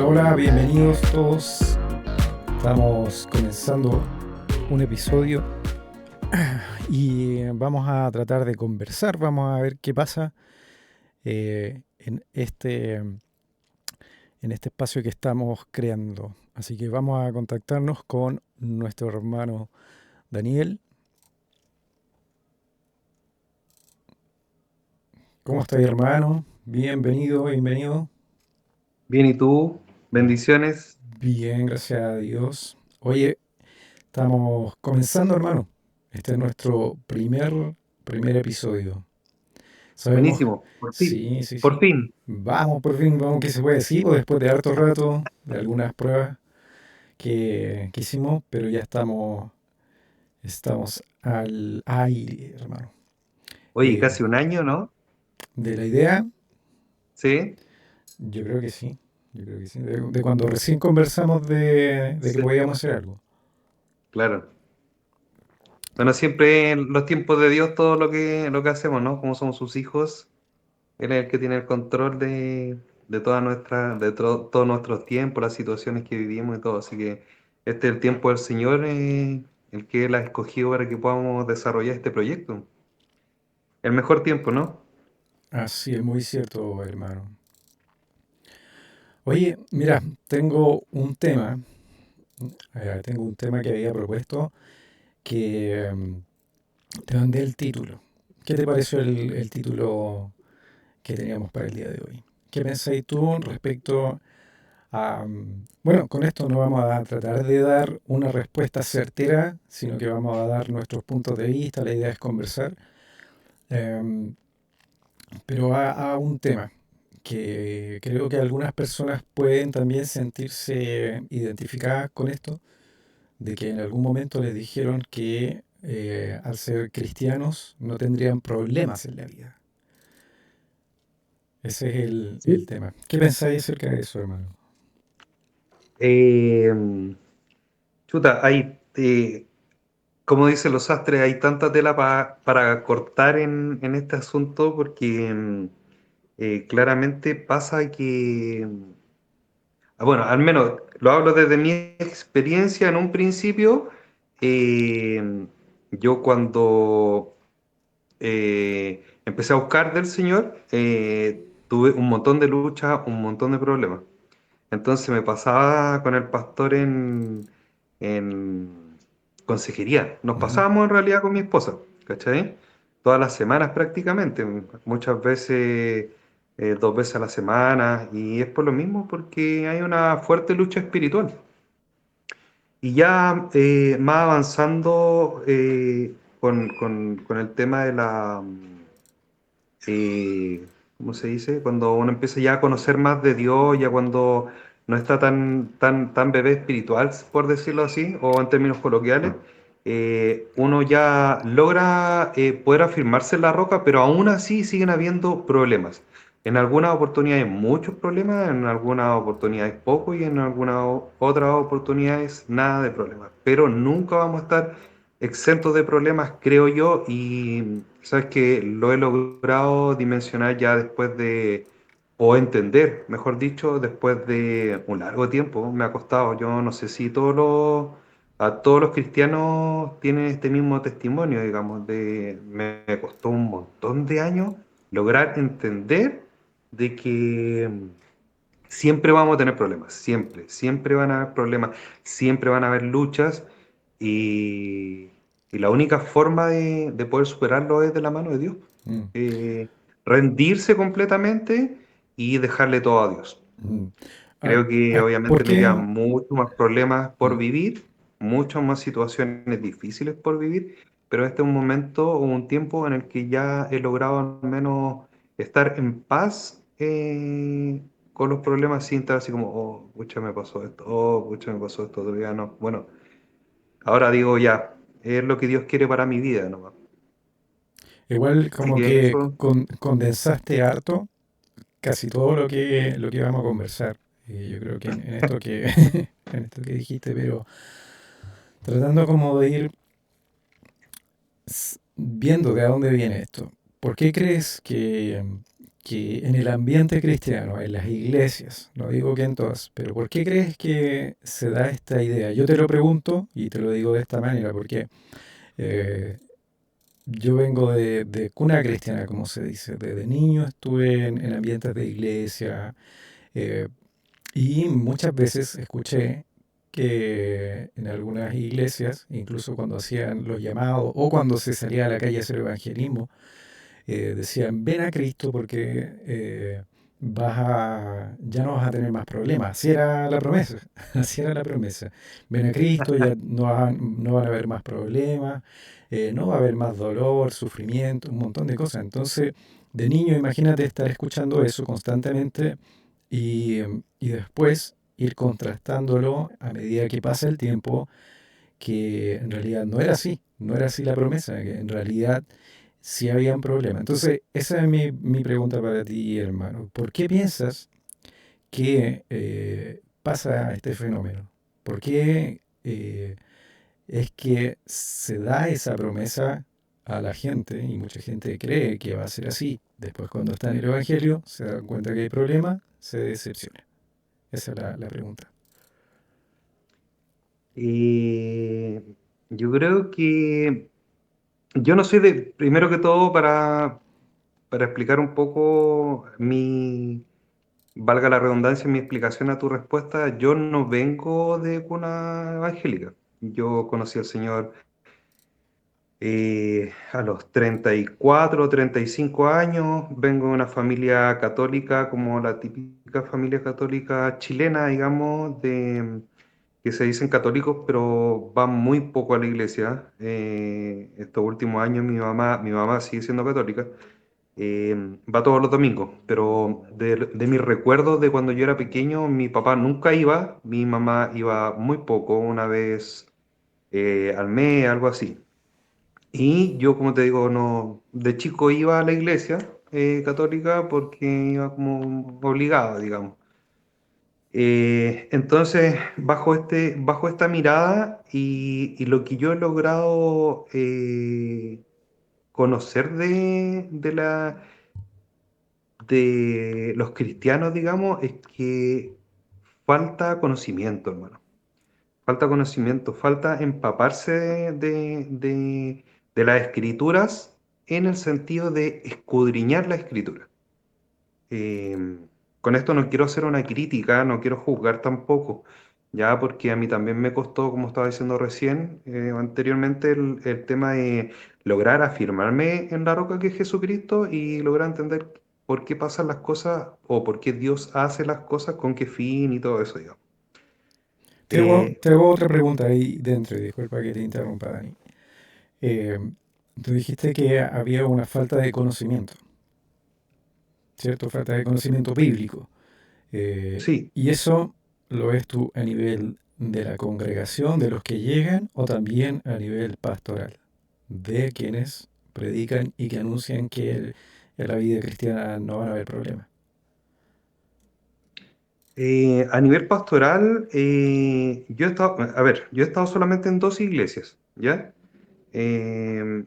Hola, hola, bienvenidos todos. Estamos comenzando un episodio y vamos a tratar de conversar, vamos a ver qué pasa en este espacio que estamos creando. Así que vamos a contactarnos con nuestro hermano Daniel. ¿Cómo está, hermano? Bienvenido, bienvenido. Bien, ¿y tú? Bendiciones. Bien, gracias a Dios. Oye, estamos comenzando, hermano. Este es nuestro primer episodio. Sabemos, Buenísimo. Por fin. sí, sí, Por sí. fin. Vamos, por fin, vamos, que se puede decir, pues, después de harto rato, de algunas pruebas que hicimos, pero ya estamos al aire, hermano. Oye, Eh, casi un año, ¿no? de la idea, Sí. yo creo que sí, yo creo que sí. De cuando recién conversamos de que Sí, podíamos hacer algo. claro. Bueno, siempre en los tiempos de Dios todo lo que hacemos, ¿no? Como somos sus hijos, Él es el que tiene el control de todos nuestros tiempos, las situaciones que vivimos y todo. Así que este es el tiempo del Señor, el que Él ha escogido para que podamos desarrollar este proyecto. El mejor tiempo, ¿no? Así es, muy cierto, hermano. Oye, mira, tengo un tema que había propuesto que te mandé el título. ¿Qué te pareció el título que teníamos para el día de hoy? ¿Qué pensáis tú respecto a... bueno, con esto no vamos a tratar de dar una respuesta certera, sino que vamos a dar nuestros puntos de vista, la idea es conversar, em, pero a un tema que creo que algunas personas pueden también sentirse identificadas con esto, de que en algún momento les dijeron que al ser cristianos no tendrían problemas en la vida. Ese es el Sí. tema. ¿Qué pensáis acerca de eso, hermano? Eh, Chuta, como dicen los sastres, hay tanta tela para cortar en este asunto porque claramente pasa que, bueno, al menos lo hablo desde mi experiencia en un principio. eh, yo cuando empecé a buscar del Señor, tuve un montón de luchas, un montón de problemas. Entonces me pasaba con el pastor en consejería. Nos Ujú. pasábamos en realidad con mi esposa, ¿cachai? Todas las semanas prácticamente, muchas veces, 2 veces a la semana, y es por lo mismo, porque hay una fuerte lucha espiritual. Y ya más avanzando con el tema de ¿cómo se dice? Cuando uno empieza ya a conocer más de Dios, ya cuando no está tan bebé espiritual, por decirlo así, o en términos coloquiales, uno ya logra poder afirmarse en la roca, pero aún así siguen habiendo problemas. En algunas oportunidades muchos problemas, en algunas oportunidades poco y en algunas otras oportunidades nada de problemas. Pero nunca vamos a estar exentos de problemas, creo yo, y sabes que lo he logrado dimensionar ya después o entender, mejor dicho, después de un largo tiempo. Me ha costado, yo no sé si a todos los cristianos tienen este mismo testimonio, digamos, me costó un montón de años lograr entender de que siempre vamos a tener problemas, siempre van a haber problemas, siempre van a haber luchas y, y la única forma de poder superarlo es de la mano de Dios. Mm, Eh, Rendirse completamente y dejarle todo a Dios. mm. Ah, Creo que ¿Por obviamente me qué? quedan muchos más problemas por Mm, vivir, muchas más situaciones difíciles por vivir, pero este es un momento o un tiempo en el que ya he logrado al menos estar en paz con los problemas sin estar así como, oh, pucha, me pasó esto, oh, pucha, me pasó esto, todavía no. Bueno, ahora digo ya, es lo que Dios quiere para mi vida nomás. igual Así como que que eso, condensaste harto casi todo lo que vamos a conversar. Y yo creo que en esto que, en esto que dijiste, pero tratando como de ir viendo de dónde viene esto. ¿Por qué crees que que en el ambiente cristiano, en las iglesias, no digo que en todas, pero ¿por qué crees que se da esta idea? Yo te lo pregunto y te lo digo de esta manera, porque eh, yo vengo de cuna cristiana, como se dice. Desde niño estuve en ambientes de iglesia, eh, y muchas veces escuché que en algunas iglesias, incluso cuando hacían los llamados o cuando se salía a la calle a hacer evangelismo, decían, ven a Cristo porque ya no vas a tener más problemas. Así era la promesa, así era la promesa. Ven a Cristo, ya no van a haber más problemas, no va a haber más dolor, sufrimiento, un montón de cosas. Entonces, de niño, imagínate estar escuchando eso constantemente y después ir contrastándolo a medida que pasa el tiempo, que en realidad no era así, no era así la promesa, que en realidad sí había un problema. Entonces, esa es mi pregunta para ti, hermano. ¿Por qué piensas que pasa este fenómeno? ¿Por qué es que se da esa promesa a la gente y mucha gente cree que va a ser así? Después, cuando está en el Evangelio, se dan cuenta que hay problema, se decepciona. Esa es la pregunta. Eh, yo creo que yo no soy de, primero que todo, para explicar un poco valga la redundancia, mi explicación a tu respuesta, yo no vengo de cuna evangélica. Yo conocí al Señor a los 34 o 35 años, vengo de una familia católica, como la típica familia católica chilena, digamos, que se dicen católicos, pero van muy poco a la iglesia. Estos últimos años mi mamá sigue siendo católica, va todos los domingos, pero de mis recuerdos de cuando yo era pequeño, mi papá nunca iba, mi mamá iba muy poco, una vez al mes, algo así. Y yo, como te digo, no, de chico iba a la iglesia católica porque iba como obligado, digamos. Entonces, bajo esta mirada y lo que yo he logrado conocer de los cristianos, digamos, es que falta conocimiento, hermano. Falta conocimiento, falta empaparse de las escrituras en el sentido de escudriñar la escritura. Eh, con esto no quiero hacer una crítica, no quiero juzgar tampoco, ya porque a mí también me costó, como estaba diciendo recién, anteriormente, el tema de lograr afirmarme en la roca que es Jesucristo y lograr entender por qué pasan las cosas o por qué Dios hace las cosas, con qué fin y todo eso, digamos. Eh, Te hago otra pregunta ahí dentro, y disculpa que te interrumpa, Dani. Eh, Tú dijiste que había una falta de conocimiento, ¿cierto? Falta de conocimiento bíblico. sí. ¿Y eso lo ves tú a nivel de la congregación, de los que llegan, o también a nivel pastoral, de quienes predican y que anuncian que en la vida cristiana no van a haber problemas? A nivel pastoral, yo he estado, a ver, yo he estado solamente en dos iglesias, ¿ya? Eh,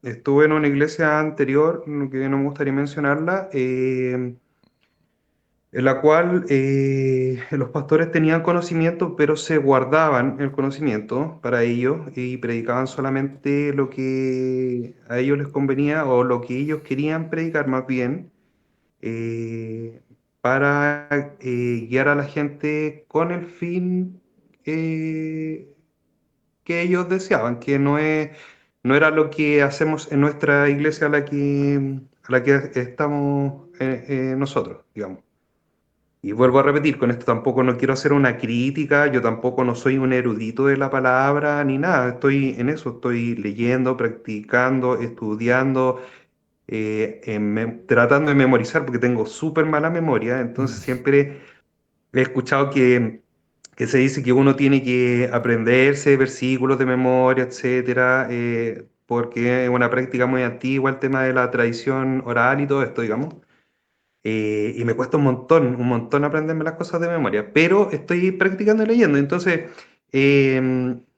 Estuve en una iglesia anterior, que no me gustaría mencionarla, en la cual los pastores tenían conocimiento, pero se guardaban el conocimiento para ellos y predicaban solamente lo que a ellos les convenía o lo que ellos querían predicar más bien, eh, para guiar a la gente con el fin eh, que ellos deseaban, que no era lo que hacemos en nuestra iglesia a la que estamos nosotros, digamos. Y vuelvo a repetir, con esto tampoco no quiero hacer una crítica, yo tampoco no soy un erudito de la palabra ni nada, estoy en eso, estoy leyendo, practicando, estudiando, tratando de memorizar porque tengo súper mala memoria, entonces siempre he escuchado que se dice que uno tiene que aprenderse versículos de memoria, etcétera, porque es una práctica muy antigua el tema de la tradición oral y todo esto, digamos. Y me cuesta un montón aprenderme las cosas de memoria, pero estoy practicando y leyendo. Entonces,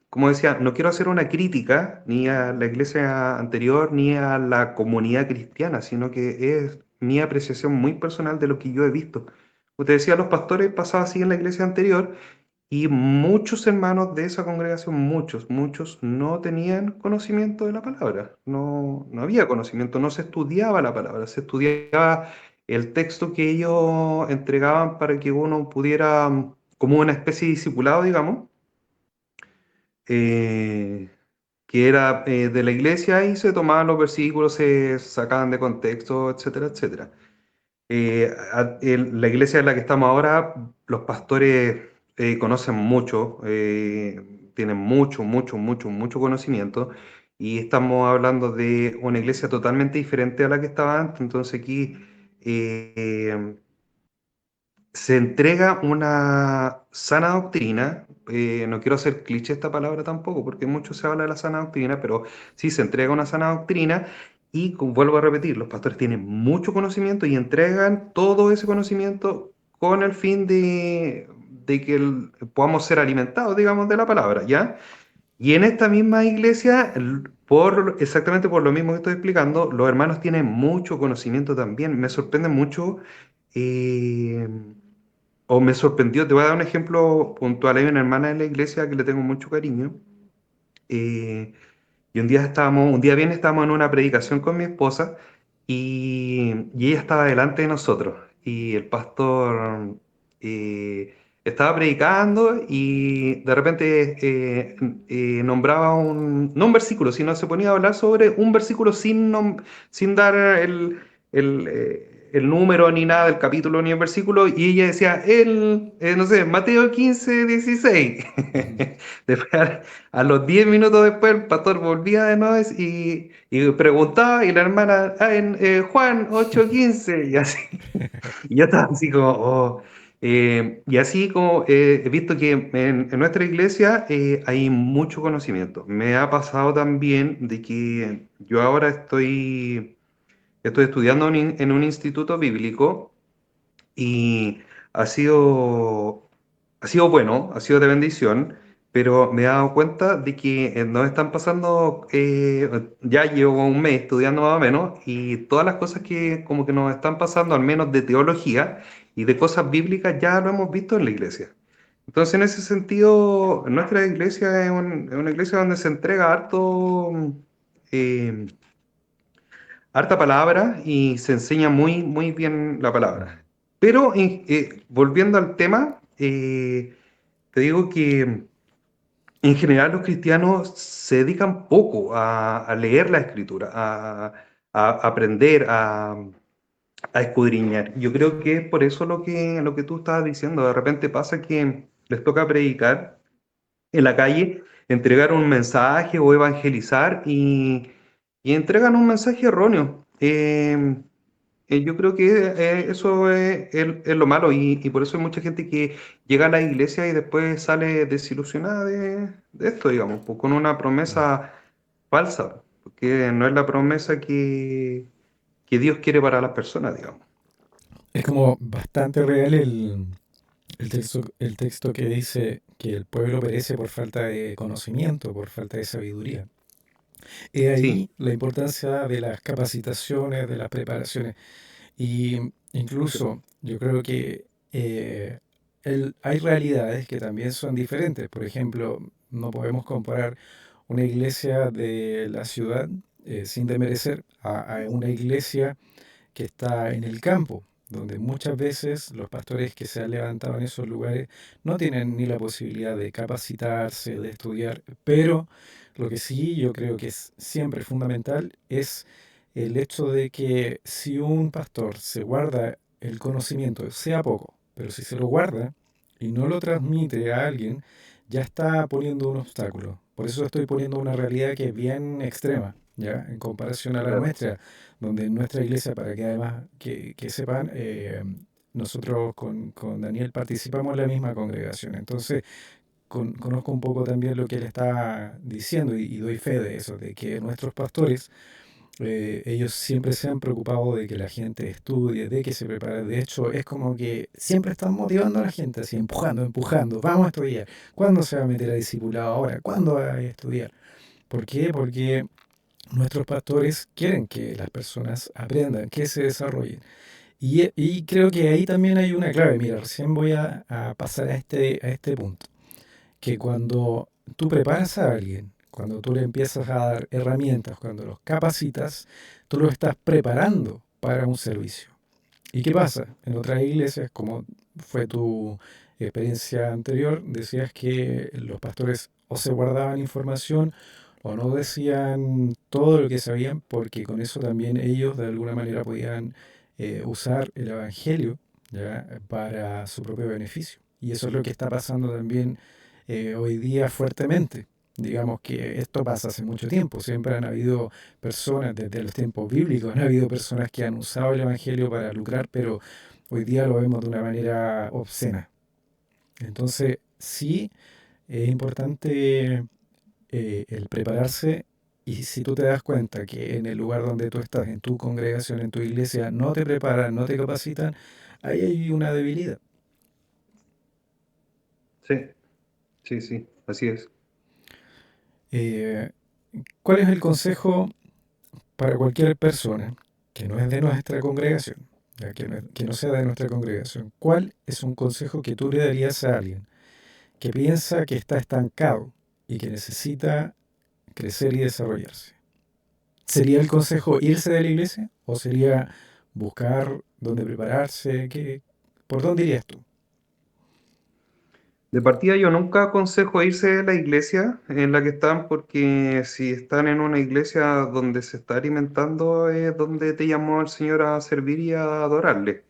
como decía, no quiero hacer una crítica ni a la iglesia anterior ni a la comunidad cristiana, sino que es mi apreciación muy personal de lo que yo he visto. Como te decía, los pastores pasaba así en la iglesia anterior y muchos hermanos de esa congregación, muchos, no tenían conocimiento de la palabra. No, no había conocimiento, no se estudiaba la palabra, se estudiaba el texto que ellos entregaban para que uno pudiera, como una especie de discipulado, digamos, eh, que era de la iglesia y se tomaban los versículos, se sacaban de contexto, etcétera, etcétera. En la iglesia en la que estamos ahora, los pastores conocen mucho, tienen mucho conocimiento y estamos hablando de una iglesia totalmente diferente a la que estaba antes. Entonces aquí eh, se entrega una sana doctrina. No quiero hacer cliché esta palabra tampoco, porque mucho se habla de la sana doctrina, pero sí se entrega una sana doctrina y vuelvo a repetir, los pastores tienen mucho conocimiento y entregan todo ese conocimiento con el fin de que podamos ser alimentados, digamos, de la palabra, ¿ya? Y en esta misma iglesia, exactamente por lo mismo que estoy explicando, los hermanos tienen mucho conocimiento también. Me sorprende mucho. eh, o me sorprendió, te voy a dar un ejemplo puntual. Hay una hermana en la iglesia que le tengo mucho cariño. eh, y un día bien estábamos en una predicación con mi esposa y ella estaba delante de nosotros. Y el pastor estaba predicando y de repente nombraba no un versículo, sino se ponía a hablar sobre un versículo sin dar el número ni nada del capítulo ni el versículo. Y ella decía, no sé, Mateo 15:16. Después, a los 10 minutos después, el pastor volvía de nuevo y preguntaba, y la hermana, en Juan 8:15, y así. Y yo estaba así como, oh. Y así como he visto que en nuestra iglesia hay mucho conocimiento. Me ha pasado también de que yo ahora estoy estudiando en un instituto bíblico y ha sido, ha sido bueno, ha sido de bendición, pero me he dado cuenta de que nos están pasando, ya llevo un mes estudiando más o menos, y todas las cosas que como que nos están pasando, al menos de teología y de cosas bíblicas, ya lo hemos visto en la iglesia. Entonces, en ese sentido, nuestra iglesia es una iglesia donde se entrega eh, harta palabra y se enseña muy bien la palabra. Mm. Pero volviendo al tema, te digo que en general los cristianos se dedican poco a leer la escritura, a aprender, a escudriñar. Yo creo que es por eso lo que tú estabas diciendo. De repente pasa que les toca predicar en la calle, entregar un mensaje o evangelizar y entregan un mensaje erróneo. Yo creo que eso es lo malo y por eso hay mucha gente que llega a la iglesia y después sale desilusionada de esto, digamos, pues, con una Mm. promesa falsa, porque no es la promesa que Dios quiere para las personas, digamos. Es como bastante real el texto que dice que el pueblo perece por falta de conocimiento, por falta de sabiduría. He Sí, ahí la importancia de las capacitaciones, de las preparaciones. Y incluso yo creo que hay realidades que también son diferentes. Por ejemplo, no podemos comparar una iglesia de la ciudad, sin desmerecer, a una iglesia que está en el campo, donde muchas veces los pastores que se han levantado en esos lugares no tienen ni la posibilidad de capacitarse, de estudiar, pero lo que sí yo creo que es siempre fundamental es el hecho de que si un pastor se guarda el conocimiento, sea poco, pero si se lo guarda y no lo transmite a alguien, ya está poniendo un obstáculo. Por eso estoy poniendo una realidad que es bien extrema, ¿ya? En comparación a la claro, nuestra, donde en nuestra iglesia, para que además que sepan, nosotros con Daniel participamos en la misma congregación. Entonces, conozco un poco también lo que él está diciendo y doy fe de eso, de que nuestros pastores, ellos siempre se han preocupado de que la gente estudie, de que se prepare. De hecho, es como que siempre están motivando a la gente, así, empujando, vamos a estudiar. ¿Cuándo se va a meter a discipulado ahora? ¿Cuándo va a estudiar? ¿Por qué? Porque Nuestros pastores quieren que las personas aprendan, que se desarrollen. Y creo que ahí también hay una clave. Mira, recién voy a pasar a este punto. Que cuando tú preparas a alguien, cuando tú le empiezas a dar herramientas, cuando los capacitas, tú lo estás preparando para un servicio. ¿Y qué pasa? En otras iglesias, como fue tu experiencia anterior, decías que los pastores o se guardaban información o no decían todo lo que sabían porque con eso también ellos de alguna manera podían usar el Evangelio, ¿ya? Para su propio beneficio. Y eso es lo que está pasando también hoy día fuertemente. Digamos que esto pasa hace mucho tiempo. Siempre han habido personas, desde los tiempos bíblicos, han habido personas que han usado el Evangelio para lucrar, pero hoy día lo vemos de una manera obscena. Entonces, sí, es importante el prepararse y si tú te das cuenta que en el lugar donde tú estás, en tu congregación, en tu iglesia, no te preparan, no te capacitan, ahí hay una debilidad. Sí, sí, sí, así es. Eh, ¿Cuál es el consejo para cualquier persona que no es de nuestra congregación, ya que no sea de nuestra congregación? ¿Cuál es un consejo que tú le darías a alguien que piensa que está estancado y que necesita crecer y desarrollarse? ¿Sería el consejo irse de la iglesia o sería buscar dónde prepararse? ¿Por dónde irías tú? De partida yo nunca aconsejo irse de la iglesia en la que están porque si están en una iglesia donde se está alimentando es donde te llamó el Señor a servir y a adorarle,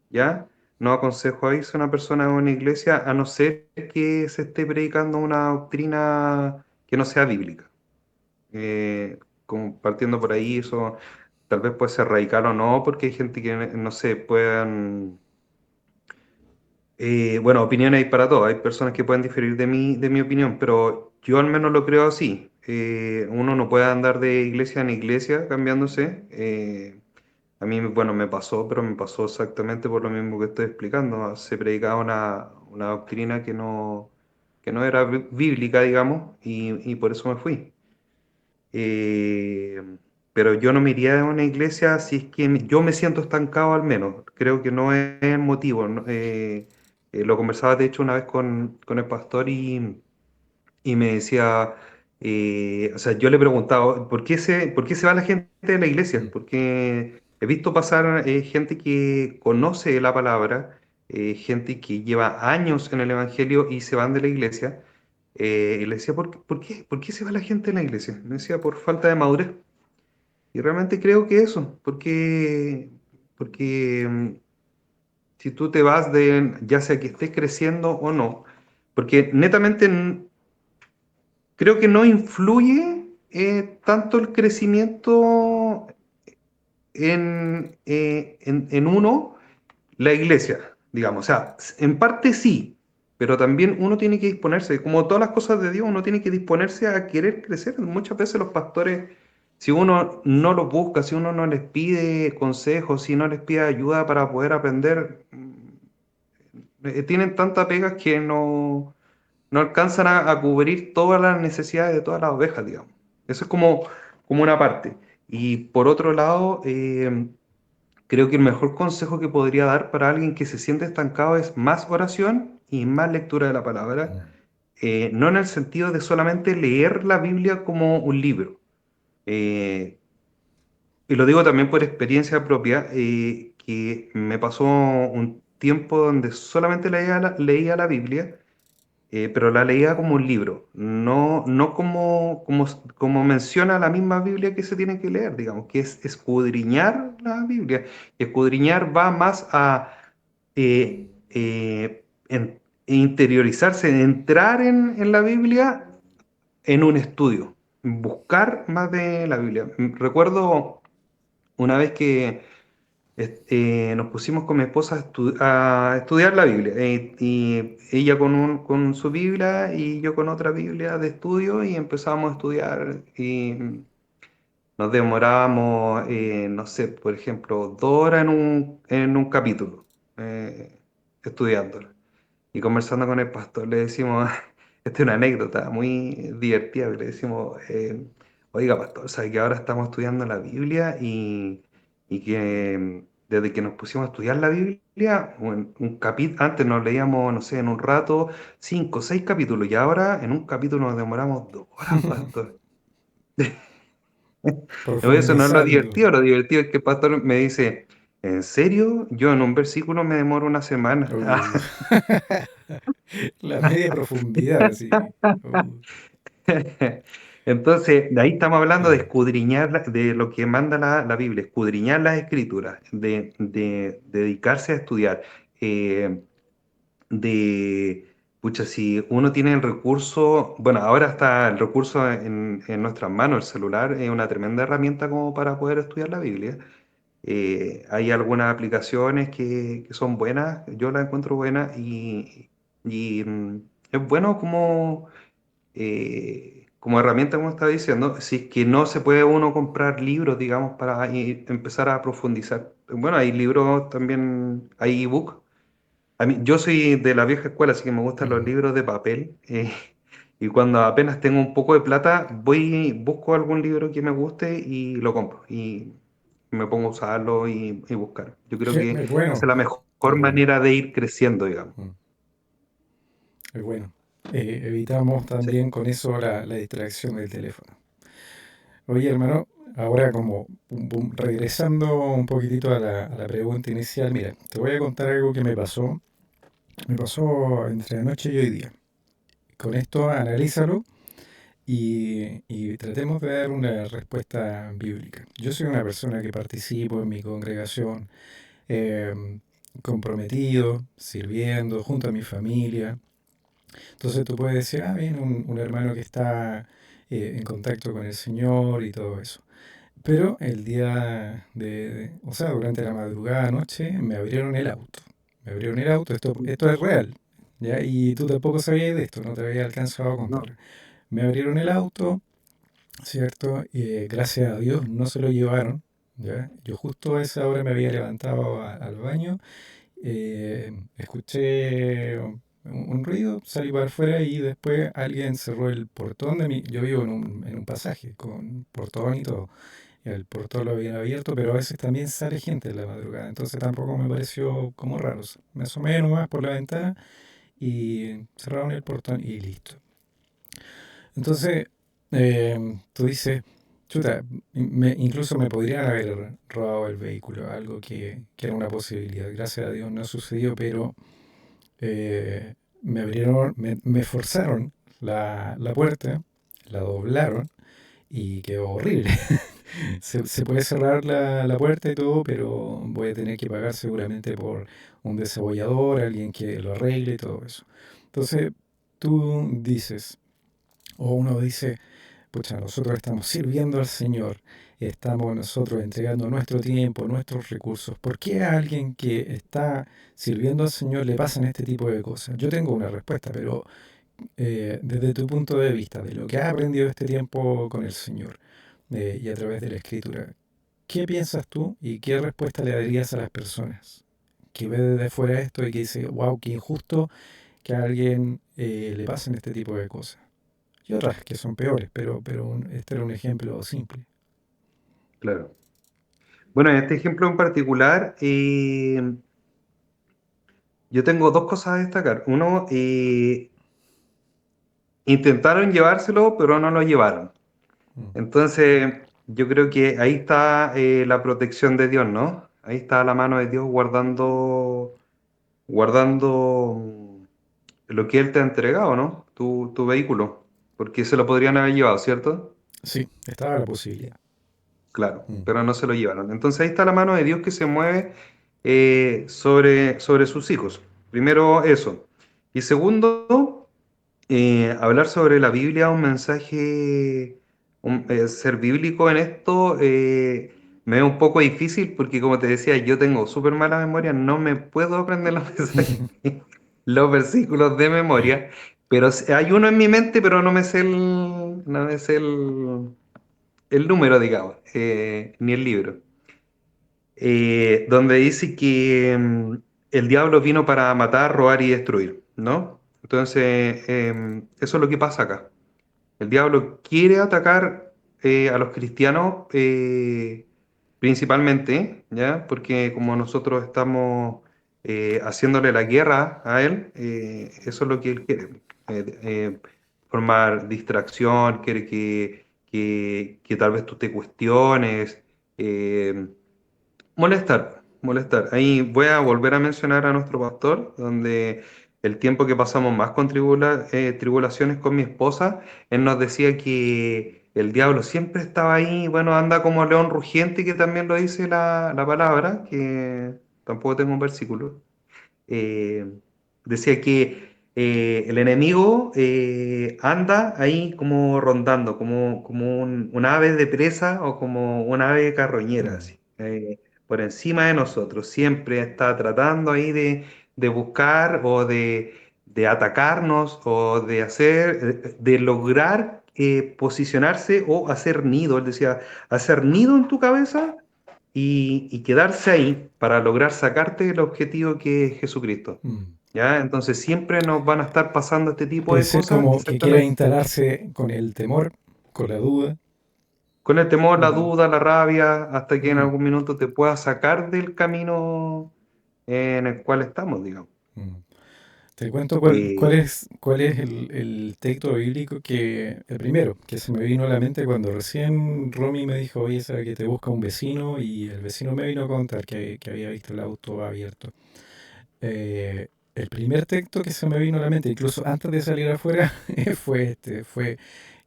¿ya? No aconsejo a irse una persona a una iglesia a no ser que se esté predicando una doctrina que no sea bíblica. Como partiendo por ahí, eso tal vez puede ser radical o no, porque hay gente que, no sé, puedan bueno, opiniones hay para todo. Hay personas que pueden diferir de mi opinión, pero yo al menos lo creo así. Uno no puede andar de iglesia en iglesia cambiándose. A mí, bueno, me pasó, pero me pasó exactamente por lo mismo que estoy explicando. Se predicaba una doctrina que no era bíblica, digamos, y por eso me fui. Eh, pero yo no me iría a una iglesia si es que yo me siento estancado al menos. Creo que no es el motivo. Lo conversaba de hecho una vez con el pastor y me decía, o sea, yo le preguntaba, por qué se va la gente de la iglesia? Mm. Porque he visto pasar gente que conoce la palabra, gente que lleva años en el evangelio y se van de la iglesia. Y le decía, por qué se va la gente de la iglesia? Me decía, por falta de madurez. Y realmente creo que eso, porque si tú te vas de, ya sea que estés creciendo o no, porque netamente creo que no influye tanto el crecimiento en uno, la iglesia, digamos. O sea, en parte sí, pero también uno tiene que disponerse, como todas las cosas de Dios, uno tiene que disponerse a querer crecer. Muchas veces los pastores, si uno no los busca, si uno no les pide consejos, si no les pide ayuda para poder aprender, tienen tanta pegas que no alcanzan a cubrir todas las necesidades de todas las ovejas, digamos. Eso es como una parte. Y por otro lado, creo que el mejor consejo que podría dar para alguien que se siente estancado es más oración y más lectura de la palabra, Mm. no en el sentido de solamente leer la Biblia como un libro. Eh, y lo digo también por experiencia propia, que me pasó un tiempo donde solamente leía la Biblia, pero la leía como un libro, no como menciona la misma Biblia que se tiene que leer, digamos, que es escudriñar la Biblia. Y escudriñar va más a interiorizarse, entrar en la Biblia en un estudio, buscar más de la Biblia. Recuerdo una vez que nos pusimos con mi esposa a estudiar la Biblia, y ella con su Biblia y yo con otra Biblia de estudio y empezamos a estudiar y nos demorábamos, no sé, por ejemplo, 2 horas en un capítulo estudiándolo. Y conversando con el pastor le decimos, esta es una anécdota muy divertida, le decimos, oiga, pastor, ¿sabe que ahora estamos estudiando la Biblia y que desde que nos pusimos a estudiar la Biblia, un capítulo, antes nos leíamos, no sé, en un rato, 5 o 6 capítulos, y ahora en un capítulo nos demoramos 2 horas, pastor. Eso no es Profundizando. lo divertido es que el pastor me dice, ¿en serio? Yo en un versículo me demoro una semana. Uh, la media profundidad, sí. Entonces, de ahí estamos hablando de Eh, escudriñar, de lo que manda la Biblia, escudriñar las escrituras, de dedicarse a estudiar, eh, de, pucha, si uno tiene el recurso, bueno, ahora está el recurso en nuestras manos, el celular es una tremenda herramienta como para poder estudiar la Biblia. Hay algunas aplicaciones que son buenas, yo las encuentro buenas y es bueno como herramienta, como estaba diciendo, si es que no se puede uno comprar libros, digamos, para empezar a profundizar. Bueno, hay libros también, hay ebook. Yo soy de la vieja escuela, así que me gustan los mm. libros de papel. Y cuando apenas tengo un poco de plata, busco algún libro que me guste y lo compro. Y me pongo a usarlo y buscar. Yo creo que Es esa bueno, es la mejor es bueno. manera de ir creciendo, digamos. Mm. Es bueno. Evitamos Sí. también con eso la distracción del teléfono. Oye, hermano, ahora como regresando un poquitito a la pregunta inicial, mira, te voy a contar algo que me pasó. Me pasó entre anoche y hoy día. Con esto analízalo y tratemos de dar una respuesta bíblica. Yo soy una persona que participo en mi congregación, eh, comprometido, sirviendo, junto a mi familia. Entonces tú puedes decir, ah, bien, un hermano que está en contacto con el Señor y todo eso. Pero el día o sea, durante la madrugada anoche, me abrieron el auto. Me abrieron el auto, esto es real, ¿ya? Y tú tampoco sabías de esto, no te había alcanzado a No, contar. Me abrieron el auto, ¿cierto? Y gracias a Dios no se lo llevaron, ¿ya? Yo justo a esa hora me había levantado al baño, escuché un ruido, salí para afuera y después alguien cerró el portón de mi... Yo vivo en un pasaje con portón y todo. El portón lo habían abierto, pero a veces también sale gente en la madrugada, entonces tampoco me pareció como raro. Me asomé nomás por la ventana y cerraron el portón y listo. Entonces, tú dices, chuta, incluso me podrían haber robado el vehículo, algo que era una posibilidad. Gracias a Dios no sucedió, pero me abrieron, me forzaron la puerta, la doblaron y quedó horrible. Se puede cerrar la puerta y todo, pero voy a tener que pagar seguramente por un desabollador, alguien que lo arregle y todo eso. Entonces, tú dices, o uno dice, pucha, nosotros estamos sirviendo al Señor, estamos nosotros entregando nuestro tiempo, nuestros recursos. ¿Por qué a alguien que está sirviendo al Señor le pasan este tipo de cosas? Yo tengo una respuesta, pero desde tu punto de vista, de lo que has aprendido este tiempo con el Señor y a través de la Escritura, ¿qué piensas tú y qué respuesta le darías a las personas que ve desde fuera esto y que dice, wow, qué injusto que a alguien le pasen este tipo de cosas? Y otras que son peores, pero este era un ejemplo simple. claro. Bueno, en este ejemplo en particular, yo tengo dos cosas a destacar. Uno, intentaron llevárselo, pero no lo llevaron. Mm. Entonces, yo creo que ahí está la protección de Dios, ¿no? Ahí está la mano de Dios guardando lo que Él te ha entregado, ¿no? Tu vehículo. Porque se lo podrían haber llevado, ¿cierto? Sí, estaba la posibilidad. Claro, Mm. pero no se lo llevaron. Entonces ahí está la mano de Dios que se mueve sobre sus hijos. Primero eso. Y segundo, hablar sobre la Biblia, un mensaje, ser bíblico en esto, me es un poco difícil porque como te decía, yo tengo súper mala memoria, no me puedo aprender los mensajes, los versículos de memoria, pero hay uno en mi mente, pero no me sé el número, digamos, ni el libro, donde dice que el diablo vino para matar, robar y destruir, ¿no? Entonces, eso es lo que pasa acá. El diablo quiere atacar, a los cristianos principalmente, ¿ya? Porque como nosotros estamos haciéndole la guerra a él, eso es lo que él quiere. Formar distracción, quiere que tal vez tú te cuestiones, eh, molestar, molestar. Ahí voy a volver a mencionar a nuestro pastor, donde el tiempo que pasamos más con tribulaciones con mi esposa, él nos decía que el diablo siempre estaba ahí, bueno, anda como león rugiente, que también lo dice la palabra, que tampoco tengo un versículo. eh, Decía que el enemigo anda ahí como rondando, como un ave de presa o como un ave carroñera, Mm, así, por encima de nosotros. Siempre está tratando ahí de buscar o de atacarnos o de hacer, de lograr posicionarse o hacer nido. Él decía, hacer nido en tu cabeza y quedarse ahí para lograr sacarte el objetivo que es Jesucristo. mm. ¿Ya? Entonces siempre nos van a estar pasando este tipo Puede de ser cosas como que quiera exactamente instalarse con el temor, con la duda. con el temor, la Mm, duda, la rabia, hasta que en mm, algún minuto te pueda sacar del camino en el cual estamos, digamos. mm. Te cuento Eh, cuál es el texto bíblico que, el primero, que se me vino a la mente cuando recién Romy me dijo, oye, sabe que te busca un vecino y el vecino me vino a contar que había visto el auto abierto. El primer texto que se me vino a la mente, incluso antes de salir afuera, fue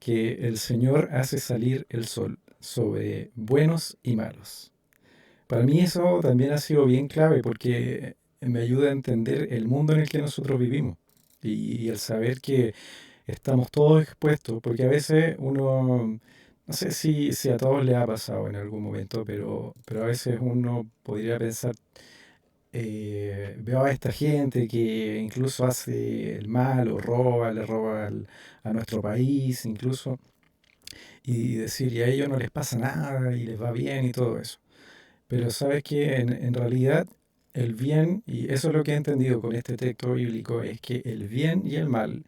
que el Señor hace salir el sol sobre buenos y malos. Para mí eso también ha sido bien clave porque me ayuda a entender el mundo en el que nosotros vivimos y el saber que estamos todos expuestos, porque a veces uno, no sé si a todos les ha pasado en algún momento, pero a veces uno podría pensar, veo a esta gente que incluso hace el mal o roba, le roba a nuestro país, incluso, y decir, y a ellos no les pasa nada y les va bien y todo eso. Pero sabes que en realidad el bien, y eso es lo que he entendido con este texto bíblico, es que el bien y el mal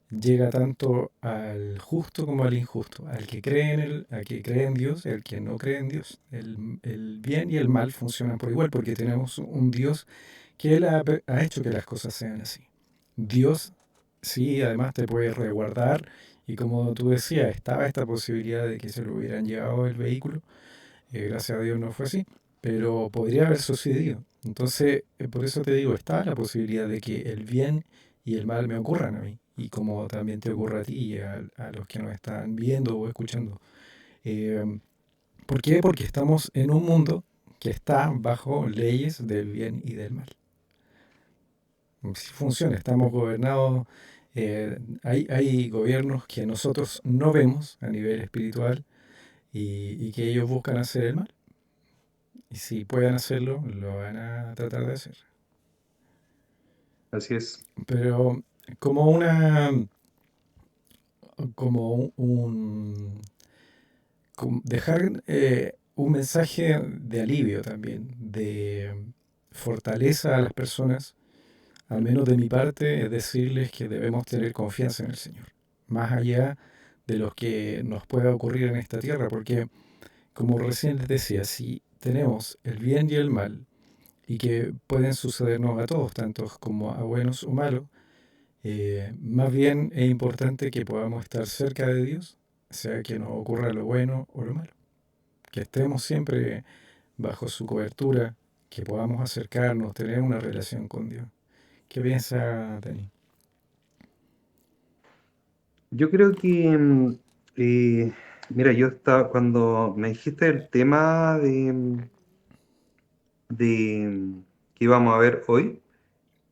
llega tanto al justo como al injusto, al que cree en al que cree en Dios y al que no cree en Dios. El bien y el mal funcionan por igual porque tenemos un Dios que Él ha hecho que las cosas sean así. Dios sí, además te puede resguardar y como tú decías, estaba esta posibilidad de que se lo hubieran llevado el vehículo, gracias a Dios no fue así, pero podría haber sucedido. Entonces, por eso te digo, está la posibilidad de que el bien y el mal me ocurran a mí, y como también te ocurra a ti y a los que nos están viendo o escuchando. Eh, ¿Por qué? Porque estamos en un mundo que está bajo leyes del bien y del mal. Si funciona, estamos gobernados, hay gobiernos que nosotros no vemos a nivel espiritual y que ellos buscan hacer el mal. Y si pueden hacerlo, lo van a tratar de hacer. Así es. Pero como una, como dejar un mensaje de alivio también, de fortaleza a las personas, al menos de mi parte, es decirles que debemos tener confianza en el Señor, más allá de lo que nos pueda ocurrir en esta tierra, porque como recién les decía, si tenemos el bien y el mal, y que pueden sucedernos a todos, tanto como a buenos o malos, más bien es importante que podamos estar cerca de Dios, sea que nos ocurra lo bueno o lo malo, que estemos siempre bajo su cobertura, que podamos acercarnos, tener una relación con Dios. ¿Qué piensa Dani? Yo creo que, mira, yo estaba, cuando me dijiste el tema de que íbamos a ver hoy,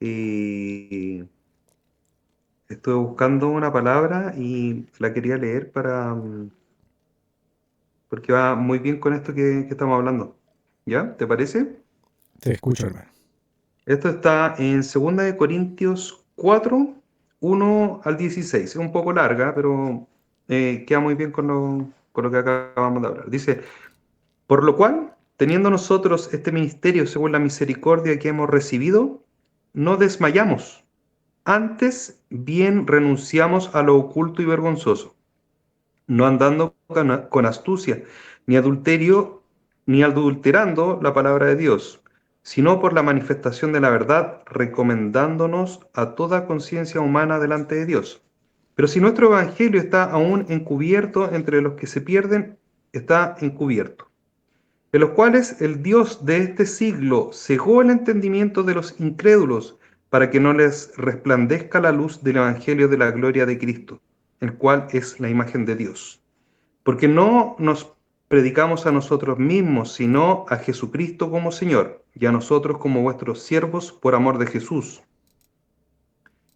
eh, estuve buscando una palabra y la quería leer porque va muy bien con esto que estamos hablando. ¿Ya? ¿Te parece? Te escucho, hermano. Esto está en 2 de Corintios 4, 1 al 16. Es un poco larga, pero queda muy bien con lo que acabamos de hablar. Dice, por lo cual, teniendo nosotros este ministerio según la misericordia que hemos recibido, no desmayamos. Antes bien renunciamos a lo oculto y vergonzoso, no andando con astucia, ni adulterio, ni adulterando la palabra de Dios, sino por la manifestación de la verdad, recomendándonos a toda conciencia humana delante de Dios. Pero si nuestro evangelio está aún encubierto entre los que se pierden, está encubierto, de los cuales el Dios de este siglo cegó el entendimiento de los incrédulos para que no les resplandezca la luz del evangelio de la gloria de Cristo, el cual es la imagen de Dios. Porque no nos predicamos a nosotros mismos, sino a Jesucristo como Señor, y a nosotros como vuestros siervos por amor de Jesús.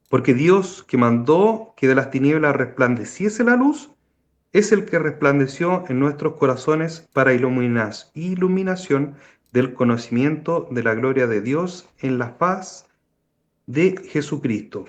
Porque Dios, que mandó que de las tinieblas resplandeciese la luz, es el que resplandeció en nuestros corazones para iluminación del conocimiento de la gloria de Dios en la faz de Jesucristo.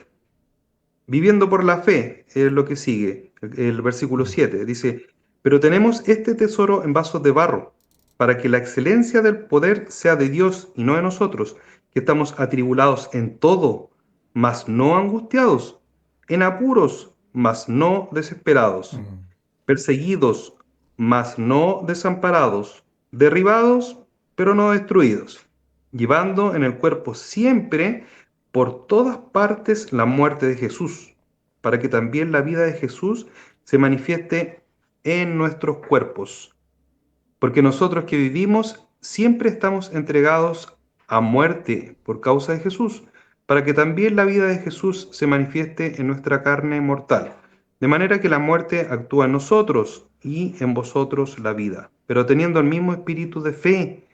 Viviendo por la fe, es lo que sigue, el versículo Mm. 7 dice, pero tenemos este tesoro en vasos de barro, para que la excelencia del poder sea de Dios y no de nosotros, que estamos atribulados en todo, mas no angustiados, en apuros, mas no desesperados, Mm. perseguidos, mas no desamparados, derribados, pero no destruidos, llevando en el cuerpo siempre por todas partes la muerte de Jesús, para que también la vida de Jesús se manifieste en nuestros cuerpos. Porque nosotros que vivimos siempre estamos entregados a muerte por causa de Jesús, para que también la vida de Jesús se manifieste en nuestra carne mortal. De manera que la muerte actúa en nosotros y en vosotros la vida, pero teniendo el mismo espíritu de fe,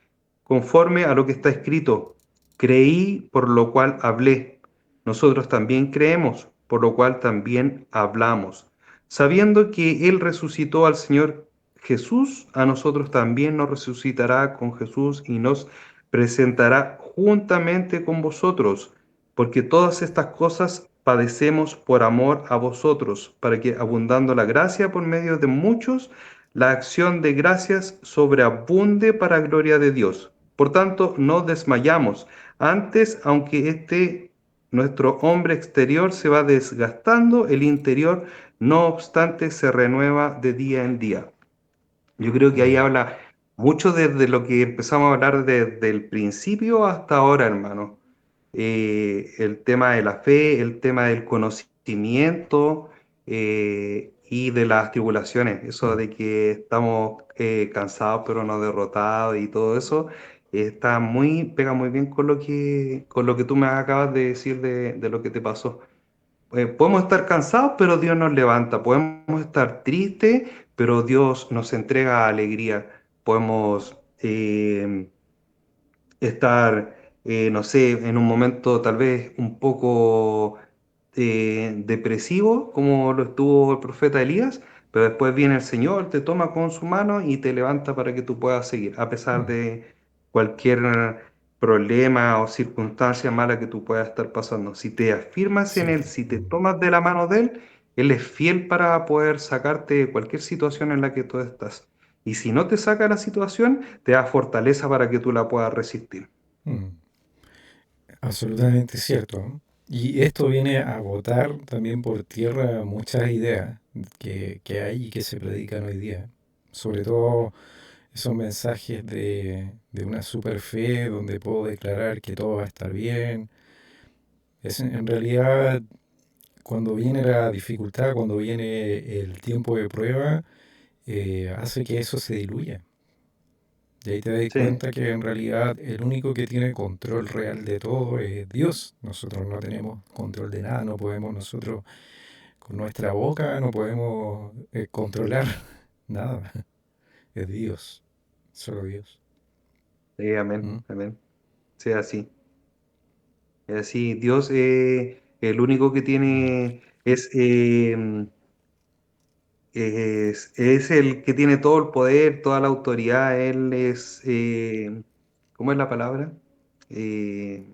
conforme a lo que está escrito, creí por lo cual hablé. Nosotros también creemos, por lo cual también hablamos, sabiendo que Él resucitó al Señor Jesús, a nosotros también nos resucitará con Jesús y nos presentará juntamente con vosotros, porque todas estas cosas padecemos por amor a vosotros, para que abundando la gracia por medio de muchos, la acción de gracias sobreabunde para gloria de Dios. Por tanto, no desmayamos. Antes, aunque nuestro hombre exterior se va desgastando, el interior, no obstante, se renueva de día en día. Yo creo que ahí Mm. habla mucho desde lo que empezamos a hablar desde el principio hasta ahora, hermano. El tema de la fe, el tema del conocimiento y de las tribulaciones, eso Mm. de que estamos cansados pero no derrotados y todo eso, pega muy bien con lo que tú me acabas de decir de lo que te pasó. Podemos estar cansados, pero Dios nos levanta. Podemos estar tristes, pero Dios nos entrega alegría. Podemos estar, no sé, en un momento tal vez un poco depresivo, como lo estuvo el profeta Elías, pero después viene el Señor, te toma con su mano y te levanta para que tú puedas seguir, a pesar Mm. de cualquier problema o circunstancia mala que tú puedas estar pasando. Si te afirmas en Sí. Él, si te Mm. tomas de la mano de Él, Él es fiel para poder sacarte de cualquier situación en la que tú estás. Y si no te saca la situación, te da fortaleza para que tú la puedas resistir. Mm. Absolutamente cierto. Y esto viene a botar también por tierra muchas ideas que hay y que se predican hoy día. Sobre todo esos mensajes de una super fe donde puedo declarar que todo va a estar bien. En realidad, cuando viene la dificultad, cuando viene el tiempo de prueba, hace que eso se diluya. Y ahí te das Sí, cuenta que en realidad el único que tiene control real de todo es Dios. Nosotros no tenemos control de nada, no podemos nosotros con nuestra boca, no podemos controlar nada. Es Dios, solo Dios. sí, amén, ¿Mm? amén. Sea así. Es así, Dios el único que tiene es el que tiene todo el poder, toda la autoridad. Él es, ¿cómo es la palabra? Eh,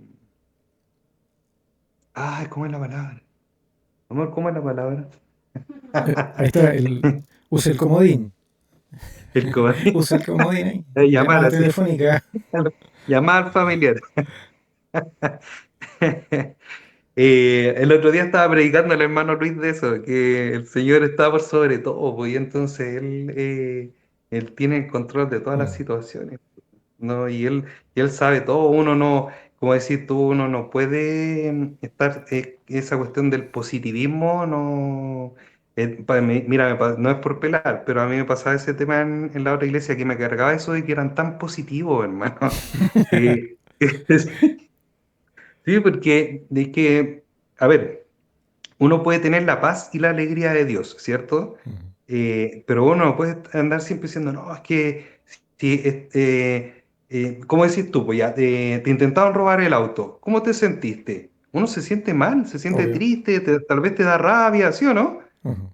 ¿Cómo es la palabra? Amor, ¿cómo es la palabra? Ahí está, usa el comodín. El comodín. Usa el comodín ahí. Llamar Llamada así. telefónica. Llamar familiar. El otro día estaba predicando al hermano Luis de eso, que el Señor está por sobre todo, pues, y entonces él tiene el control de todas las Mm. situaciones, ¿no? Y él sabe todo, uno no, como decir tú, uno no puede estar, esa cuestión del positivismo, no, mira, no es por pelar, pero a mí me pasaba ese tema en la otra iglesia, que me cargaba eso de que eran tan positivos, hermano. Eh, sí, porque de que, a ver, uno puede tener la paz y la alegría de Dios, ¿cierto? Mm. Pero uno no puede andar siempre diciendo, no, es que, si, ¿cómo decís tú? Pues ya, te intentaron robar el auto, ¿cómo te sentiste? Uno se siente mal, se siente Obvio. triste, tal vez te da rabia, ¿sí o no? Ujú.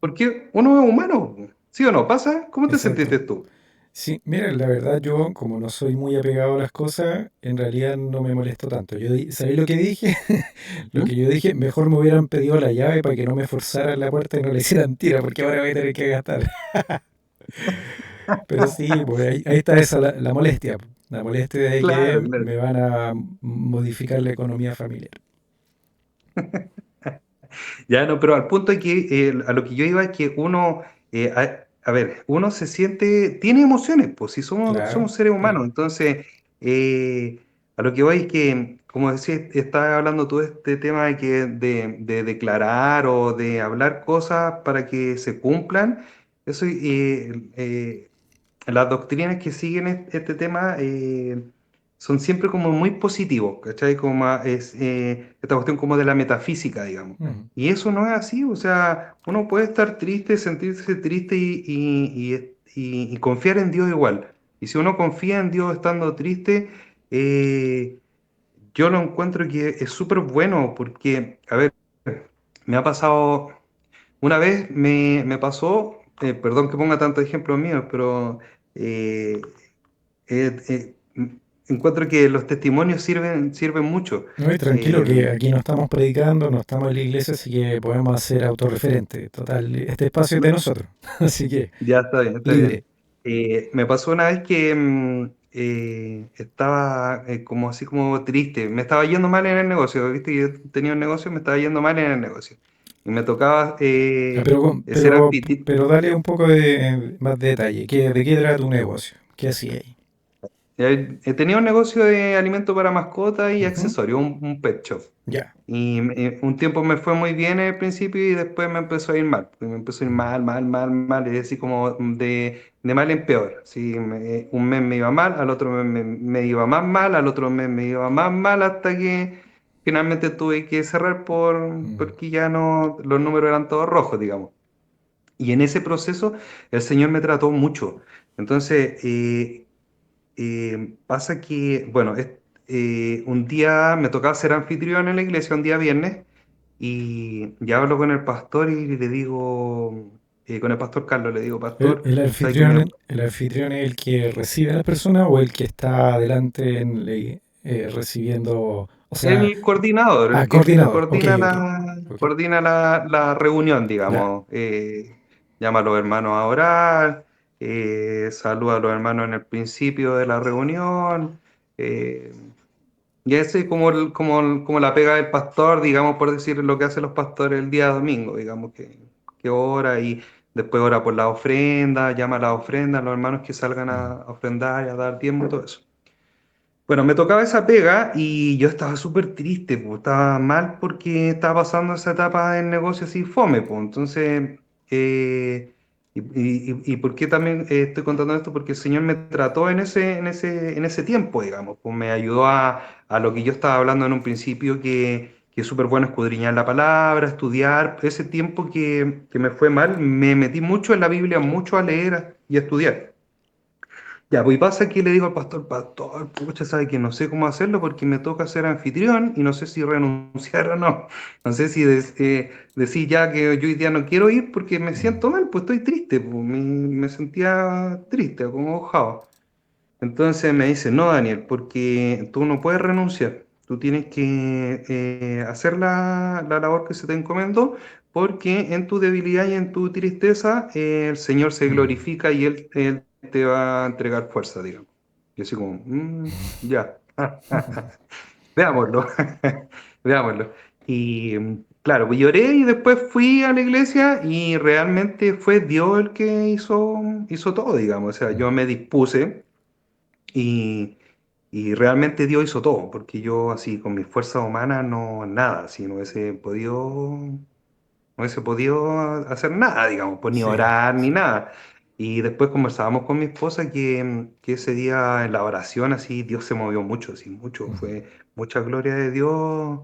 Porque uno es humano, ¿sí o no? ¿Pasa? ¿Cómo te Exacto. sentiste tú? Sí, mira, la verdad yo, como no soy muy apegado a las cosas, en realidad no me molesto tanto. ¿Sabéis lo que dije? Lo ¿Mm? que yo dije, mejor me hubieran pedido la llave para que no me forzaran la puerta y no le hicieran tira, porque ahora voy a tener que gastar. Pero sí, pues ahí está esa la molestia. La molestia de Claro, que claro. me van a modificar la economía familiar. Ya no, pero al punto de que a lo que yo iba es que uno, a ver, uno se siente, tiene emociones, pues si Claro, somos seres claro. humanos, entonces a lo que voy es que, como decía, estabas hablando tú de este tema de que de declarar o de hablar cosas para que se cumplan, eso las doctrinas que siguen este tema son siempre como muy positivos, ¿cachai? Como esta cuestión como de la metafísica, digamos. Ujú. Y eso no es así, o sea, uno puede estar triste, sentirse triste y confiar en Dios igual. Y si uno confía en Dios estando triste, yo lo encuentro que es súper bueno porque, a ver, me ha pasado, una vez me pasó, perdón que ponga tantos ejemplos míos, pero eh, eh, eh, m- encuentro que los testimonios sirven mucho. No, y tranquilo que Eh, aquí no estamos predicando, no estamos en la iglesia, así que podemos ser autorreferentes. Total, este espacio es de nosotros. Así que, ya está bien, está bien. libre. Me pasó una vez que estaba como así como triste, me estaba yendo mal en el negocio, viste que yo tenía un negocio, me estaba yendo mal en el negocio. Y me tocaba Ah, pero, ser pero, anfitrión. pero dale un poco de más detalle. ¿De qué trata tu negocio? ¿Qué hacía ahí? Tenía un negocio de alimento para mascotas y Ujú. accesorios, un pet shop. Ya. Y un tiempo me fue muy bien en el principio y después me empezó a ir mal. Me empezó a ir Mm. mal, mal, mal, mal, y así como de mal en peor. Sí, un mes me iba mal, al otro mes me iba más mal, al otro mes me iba más mal, hasta que finalmente tuve que cerrar Mm. porque ya no, los números eran todos rojos, digamos. Y en ese proceso el Señor me trató mucho. Entonces, pasa que, bueno, un día me tocaba ser anfitrión en la iglesia, un día viernes, y ya hablo con el pastor y le digo, con el pastor Carlos, le digo, ¿El, pastor, el ¿sabe que me... anfitrión, el anfitrión es el que recibe a la persona o el que está adelante recibiendo? O sea, El coordinador, el que coordinador. Ok, ok. Ok. coordina la reunión, Ya. digamos, llama a los hermanos a orar, saluda a los hermanos en el principio de la reunión, eh, y ese es como la pega del pastor, digamos, por decir lo que hacen los pastores el día domingo, digamos, que ora y después ora por la ofrenda, llama a la ofrenda, a los hermanos que salgan Mm. a ofrendar y a dar tiempo, todo eso. Bueno, me tocaba esa pega y yo estaba súper triste, pues, estaba mal porque estaba pasando esa etapa del negocio así fome, pues. Entonces, y por qué también estoy contando esto? Porque el Señor me trató en ese tiempo, digamos, pues me ayudó a lo que yo estaba hablando en un principio, que es súper bueno escudriñar la palabra, estudiar. Ese tiempo que me fue mal, me metí mucho en la Biblia, mucho a leer y a estudiar. Ya, pues y pasa que le digo al pastor, pastor, pucha, sabe que no sé cómo hacerlo porque me toca ser anfitrión y no sé si renunciar o no. No sé si decir ya que yo hoy día no quiero ir porque me Mm. siento mal, pues estoy triste, pues me sentía triste, acongojado. Entonces me dice, no, Daniel, porque tú no puedes renunciar, tú tienes que hacer la labor que se te encomendó, porque en tu debilidad y en tu tristeza el Señor se Mm. glorifica y Él te va a entregar fuerza, digamos. Y así como, ya, veámoslo, veámoslo. Y claro, pues lloré y después fui a la iglesia y realmente fue Dios el que hizo todo, digamos. O sea, yo Mm, me dispuse y, y realmente Dios hizo todo, porque yo así con mis fuerzas humanas no, nada, si no hubiese podido hacer nada, digamos, pues ni sí, orar ni sí. nada. Y después conversábamos con mi esposa que ese día en la oración así Dios se movió mucho, así mucho, Mm, fue mucha gloria de Dios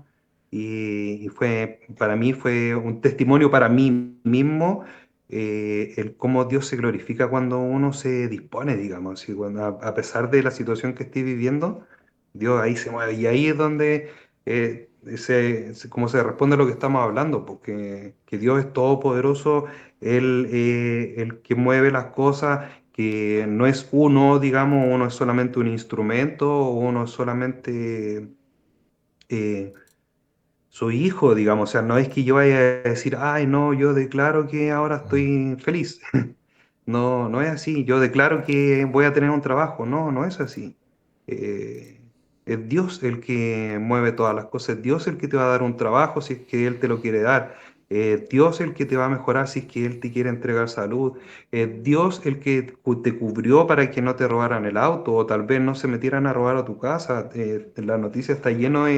y fue, para mí fue un testimonio para mí mismo el cómo Dios se glorifica cuando uno se dispone, digamos, y cuando, a pesar de la situación que estoy viviendo, Dios ahí se mueve y ahí es donde como se responde a lo que estamos hablando, porque que Dios es todopoderoso, el que mueve las cosas, que no es uno, digamos, uno es solamente un instrumento, o uno es solamente eh, su hijo, digamos, o sea, no es que yo vaya a decir, ay, no, yo declaro que ahora mm, estoy feliz. No, no es así. Yo declaro que voy a tener un trabajo. No, no es así. Eh, es Dios el que mueve todas las cosas. Es Dios el que te va a dar un trabajo si es que Él te lo quiere dar. Dios el que te va a mejorar si es que Él te quiere entregar salud. Dios el que te cubrió para que no te robaran el auto o tal vez no se metieran a robar a tu casa. La noticia está lleno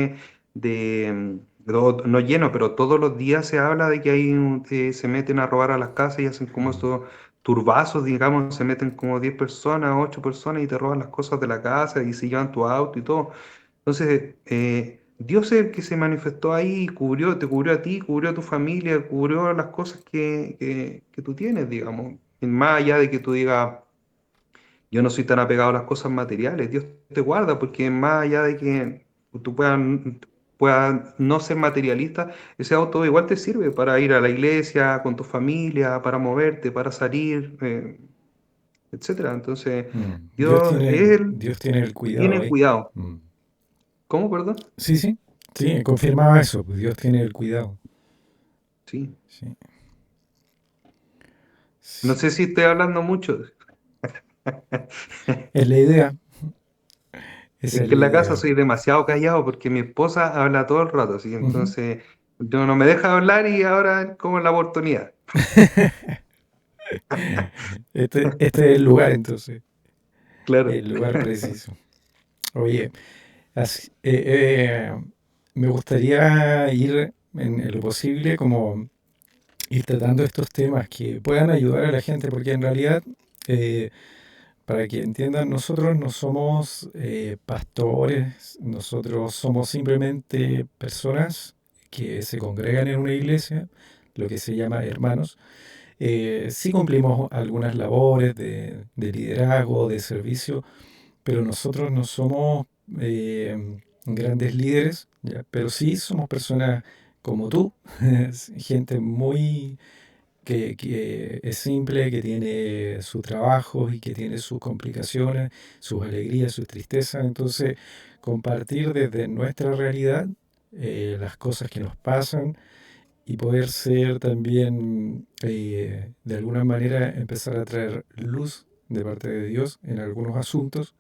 no lleno, pero todos los días se habla de que se meten a robar a las casas y hacen como mm, esto turbazos, digamos, se meten como 10 personas, 8 personas y te roban las cosas de la casa y se llevan tu auto y todo. Entonces, Dios es el que se manifestó ahí y te cubrió a ti, cubrió a tu familia, cubrió las cosas que tú tienes, digamos. Y más allá de que tú digas, yo no soy tan apegado a las cosas materiales, Dios te guarda, porque más allá de que tú puedas no ser materialista, ese auto igual te sirve para ir a la iglesia con tu familia, para moverte, para salir. Etcétera. Entonces, mm. Él Dios tiene el cuidado tiene ahí. cuidado. Mm. ¿Cómo, perdón? Sí, sí, sí, confirmaba eso, pues Dios tiene el cuidado. Sí. Sí, No sí. sé si estoy hablando mucho. Es la idea, esa Es es que la en la casa idea. soy demasiado callado porque mi esposa habla todo el rato, así Ujú. entonces yo no me deja hablar y ahora es como la oportunidad. Este es el lugar entonces, Claro. el lugar preciso. Oye, así- me gustaría ir en lo posible como ir tratando estos temas que puedan ayudar a la gente, porque en realidad, eh, para que entiendan, nosotros no somos pastores, nosotros somos simplemente personas que se congregan en una iglesia, lo que se llama hermanos. Sí cumplimos algunas labores de liderazgo, de servicio, pero nosotros no somos grandes líderes, ¿ya? Pero sí somos personas como tú, gente muy que es simple, que tiene sus trabajos y que tiene sus complicaciones, sus alegrías, sus tristezas. Entonces, compartir desde nuestra realidad las cosas que nos pasan y poder ser también, de alguna manera, empezar a traer luz de parte de Dios en algunos asuntos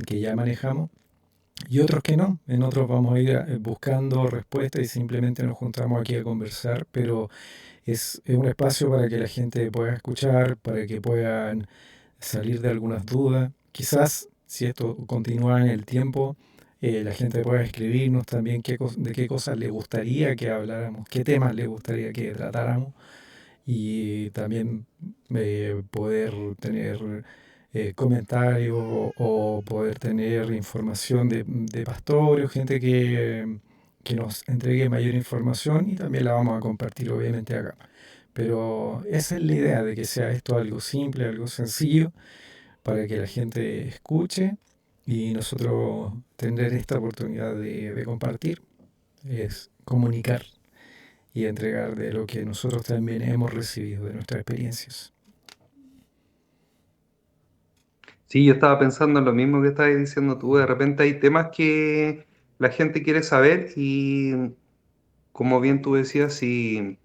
que ya manejamos y otros que no. En otros vamos a ir buscando respuestas y simplemente nos juntamos aquí a conversar, pero es un espacio para que la gente pueda escuchar, para que puedan salir de algunas dudas. Quizás, si esto continúa en el tiempo, la gente pueda escribirnos también de qué cosas le gustaría que habláramos, qué temas le gustaría que tratáramos y también poder tener comentarios o poder tener información de pastores, gente que nos entregue mayor información y también la vamos a compartir obviamente acá. Pero esa es la idea de que sea esto algo simple, algo sencillo, para que la gente escuche y nosotros tener esta oportunidad de compartir, es comunicar y entregar de lo que nosotros también hemos recibido de nuestras experiencias. Sí, yo estaba pensando en lo mismo que estabas diciendo tú. De repente hay temas que la gente quiere saber y como bien tú decías, si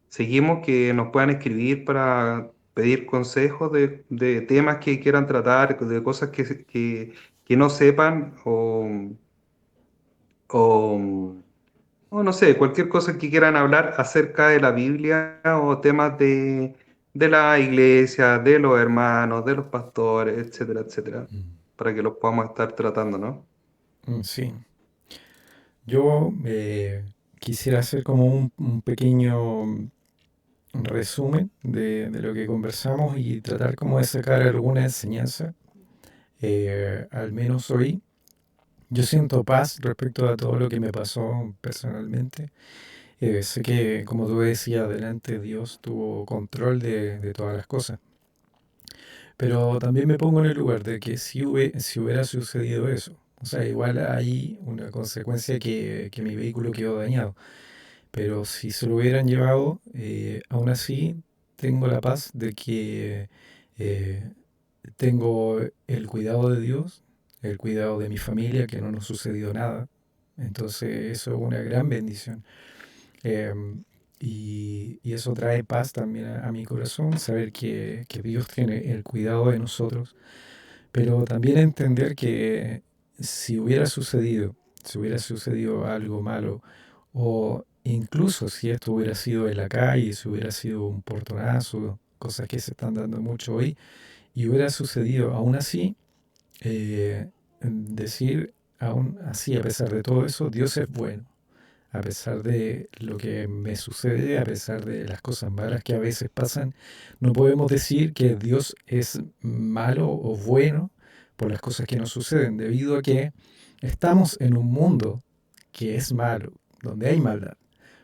seguimos que nos puedan escribir para pedir consejos de temas que quieran tratar, de cosas que no sepan o o no sé, cualquier cosa que quieran hablar acerca de la Biblia o temas de la iglesia, de los hermanos, de los pastores, etcétera, etcétera, para que los podamos estar tratando, ¿no? Sí, yo quisiera hacer como un pequeño resumen de lo que conversamos y tratar como de sacar alguna enseñanza, al menos hoy. Yo siento paz respecto a todo lo que me pasó personalmente. Sé que, como tú decías, adelante Dios tuvo control de todas las cosas. Pero también me pongo en el lugar de que si hubiera sucedido eso, o sea, igual hay una consecuencia que mi vehículo quedó dañado. Pero si se lo hubieran llevado, aún así tengo la paz de que eh, tengo el cuidado de Dios, el cuidado de mi familia, que no nos sucedió nada. Entonces eso es una gran bendición. Y eso trae paz también a mi corazón, saber que Dios tiene el cuidado de nosotros, pero también entender que si hubiera sucedido, si hubiera sucedido algo malo, o incluso si esto hubiera sido en la calle, si hubiera sido un portonazo, cosas que se están dando mucho hoy, y hubiera sucedido aún así, decir aún así, a pesar de todo eso, Dios es bueno. A pesar de lo que me sucede, a pesar de las cosas malas que a veces pasan, no podemos decir que Dios es malo o bueno por las cosas que nos suceden, debido a que estamos en un mundo que es malo, donde hay maldad.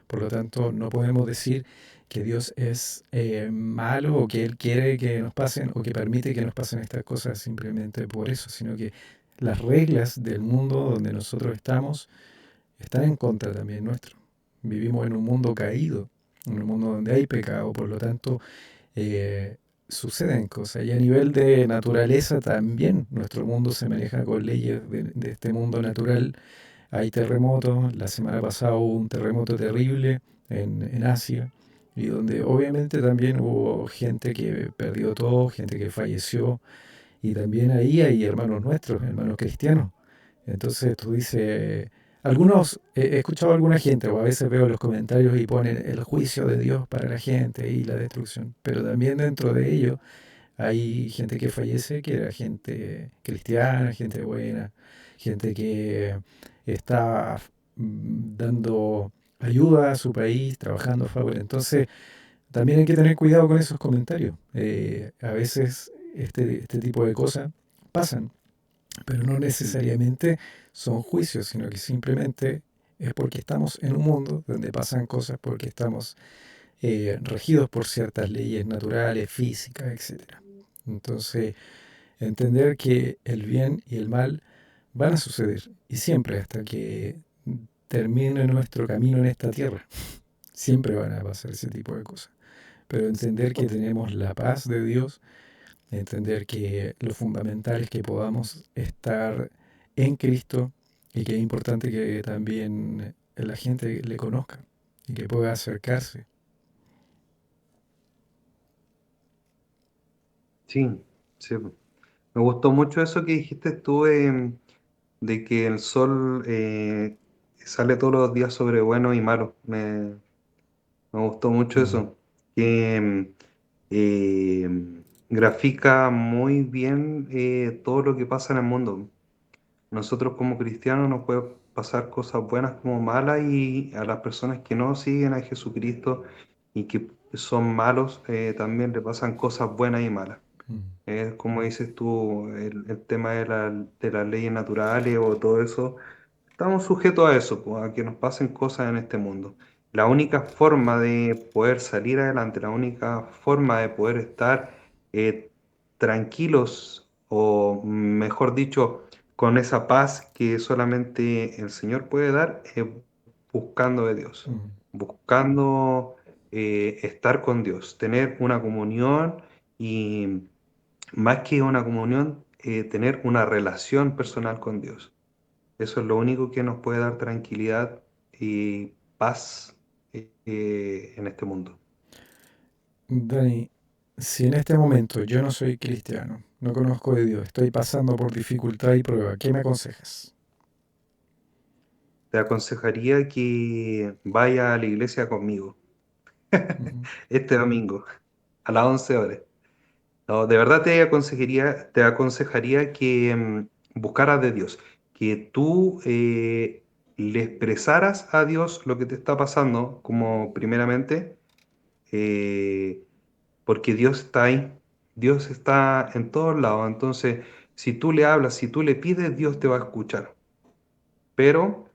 Por lo tanto, no podemos decir que Dios es malo o que Él quiere que nos pasen o que permite que nos pasen estas cosas simplemente por eso, sino que las reglas del mundo donde nosotros están en contra también nuestro. Vivimos en un mundo caído, en un mundo donde hay pecado, por lo tanto, eh, suceden cosas. Y a nivel de naturaleza también nuestro mundo se maneja con leyes de este mundo natural. Hay terremotos, la semana pasada hubo un terremoto terrible en Asia, y donde obviamente también hubo gente que perdió todo, gente que falleció, y también ahí hay hermanos nuestros, hermanos cristianos. Entonces tú dices, algunos, he escuchado a alguna gente, o a veces veo los comentarios y ponen el juicio de Dios para la gente y la destrucción, pero también dentro de ello hay gente que fallece, que era gente cristiana, gente buena, gente que está dando ayuda a su país, trabajando a favor. Entonces, también hay que tener cuidado con esos comentarios. A veces este tipo de cosas pasan, pero no Mm. necesariamente son juicios, sino que simplemente es porque estamos en un mundo donde pasan cosas, porque estamos regidos por ciertas leyes naturales, físicas, etcétera. Entonces, entender que el bien y el mal van a suceder, y siempre hasta que termine nuestro camino en esta tierra, siempre van a pasar ese tipo de cosas. Pero entender que tenemos la paz de Dios, entender que lo fundamental es que podamos estar en Cristo, y que es importante que también la gente le conozca y que pueda acercarse. Sí, sí. Me gustó mucho eso que dijiste tú, de que el sol sale todos los días sobre bueno y malo. Me gustó mucho Mm, eso, que grafica muy bien todo lo que pasa en el mundo. Nosotros como cristianos nos puede pasar cosas buenas como malas, y a las personas que no siguen a Jesucristo y que son malos, también le pasan cosas buenas y malas. mm, Como dices tú, el tema de las leyes naturales o todo eso. Estamos sujetos a eso, pues, a que nos pasen cosas en este mundo. La única forma de poder salir adelante, la única forma de poder estar eh, tranquilos, o mejor dicho, con esa paz que solamente el Señor puede dar, es buscando de Dios, mm. buscando estar con Dios, tener una comunión, y más que una comunión, tener una relación personal con Dios. Eso es lo único que nos puede dar tranquilidad y paz en este mundo. Dani, si en este momento yo no soy cristiano, no conozco de Dios, estoy pasando por dificultad y prueba, ¿qué me aconsejas? te aconsejaría que vaya a la iglesia conmigo Ujú, este domingo a las 11 horas. No, de verdad te aconsejaría que buscaras de Dios, que tú le expresaras a Dios lo que te está pasando, como primeramente, eh, porque Dios está ahí, Dios está en todos lados, entonces si tú le hablas, si tú le pides, Dios te va a escuchar, pero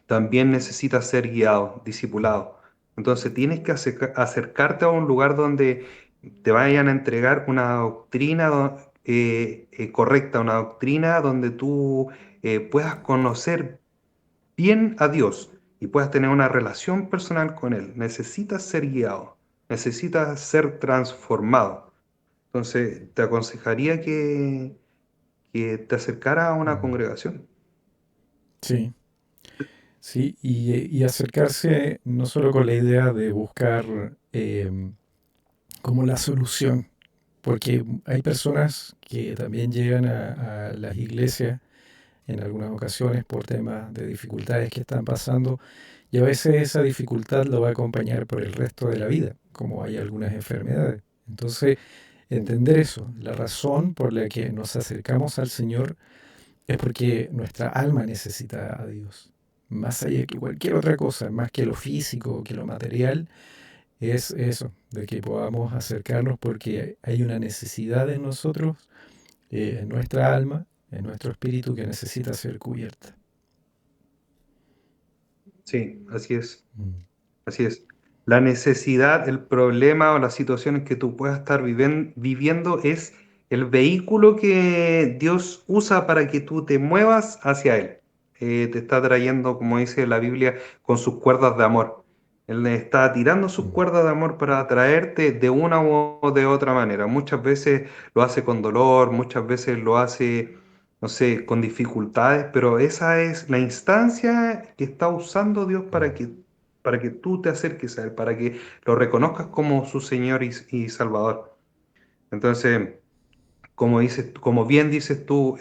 también necesitas ser guiado, discipulado. Entonces tienes que acercarte a un lugar donde te vayan a entregar una doctrina correcta, una doctrina donde tú puedas conocer bien a Dios y puedas tener una relación personal con Él. Necesitas ser guiado, necesitas ser transformado. Entonces te aconsejaría que te acercara a una mm. congregación. Sí, sí, y acercarse no solo con la idea de buscar como la solución, porque hay personas que también llegan a las iglesias en algunas ocasiones por temas de dificultades que están pasando y a veces esa dificultad lo va a acompañar por el resto de la vida, como hay algunas enfermedades. Entonces, entender eso, la razón por la que nos acercamos al Señor es porque nuestra alma necesita a Dios. Más allá que cualquier otra cosa, más que lo físico, que lo material, es eso, de que podamos acercarnos porque hay una necesidad en nosotros, en nuestra alma, en nuestro espíritu que necesita ser cubierta. Sí, así es. Mm, Así es. La necesidad, el problema o las situaciones que tú puedas estar viviendo es el vehículo que Dios usa para que tú te muevas hacia Él. Te está trayendo, como dice la Biblia, con sus cuerdas de amor. Él está tirando sus mm, cuerdas de amor para atraerte de una u de otra manera. Muchas veces lo hace con dolor, muchas veces lo hace, no sé, con dificultades, pero esa es la instancia que está usando Dios mm, para que tú te acerques a Él, para que lo reconozcas como su Señor y Salvador. Entonces, como bien dices tú,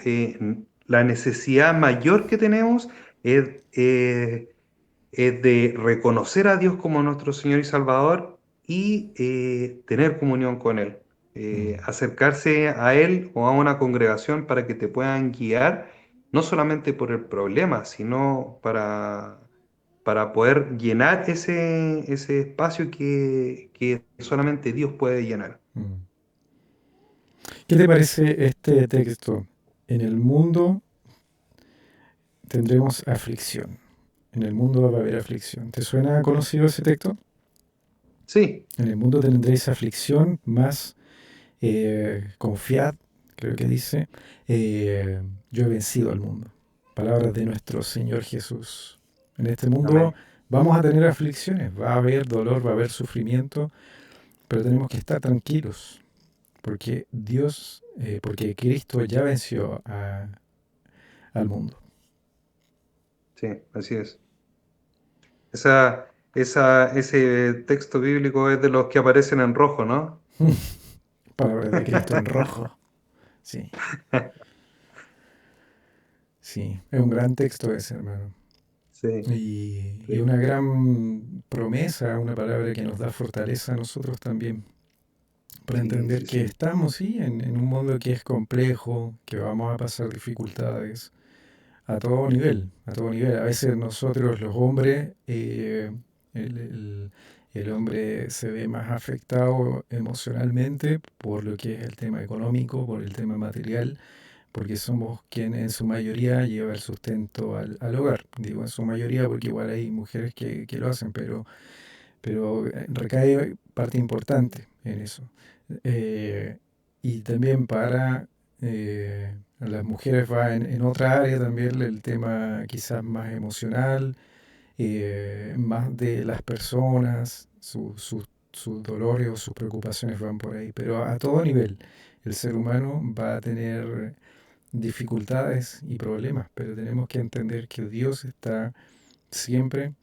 la necesidad mayor que tenemos es, es de reconocer a Dios como nuestro Señor y Salvador y tener comunión con Él. mm, Acercarse a Él o a una congregación para que te puedan guiar, no solamente por el problema, sino para poder llenar ese espacio que solamente Dios puede llenar. mm. ¿Qué te parece este texto? En el mundo tendremos aflicción. En el mundo va a haber aflicción. ¿Te suena conocido ese texto? Sí, En el mundo tendréis aflicción, más confiad, creo que dice, yo he vencido al mundo. Palabras de nuestro Señor Jesús. En este mundo amén. vamos a tener aflicciones, va a haber dolor, va a haber sufrimiento, pero tenemos que estar tranquilos, porque Dios, porque Cristo ya venció al mundo. Sí, así es. Ese texto bíblico es de los que aparecen en rojo, ¿no? Palabras de Cristo en rojo. Sí, sí, es un gran texto ese, hermano. Sí, Y sí, una gran promesa, una palabra que nos da fortaleza a nosotros también, para sí, entender sí, que sí. estamos, sí, en un mundo que es complejo, que vamos a pasar dificultades a todo nivel, a todo nivel. A veces nosotros los hombres, el, el- el hombre se ve más afectado emocionalmente por lo que es el tema económico, por el tema material, porque somos quienes en su mayoría lleva el sustento al hogar. Digo en su mayoría porque igual hay mujeres que lo hacen, pero recae parte importante en eso. Eh, y también para las mujeres va en otra área también el tema quizás más emocional, más de las personas, sus dolores o sus preocupaciones van por ahí. Pero a todo nivel, el ser humano va a tener dificultades y problemas, pero tenemos que entender que Dios está siempre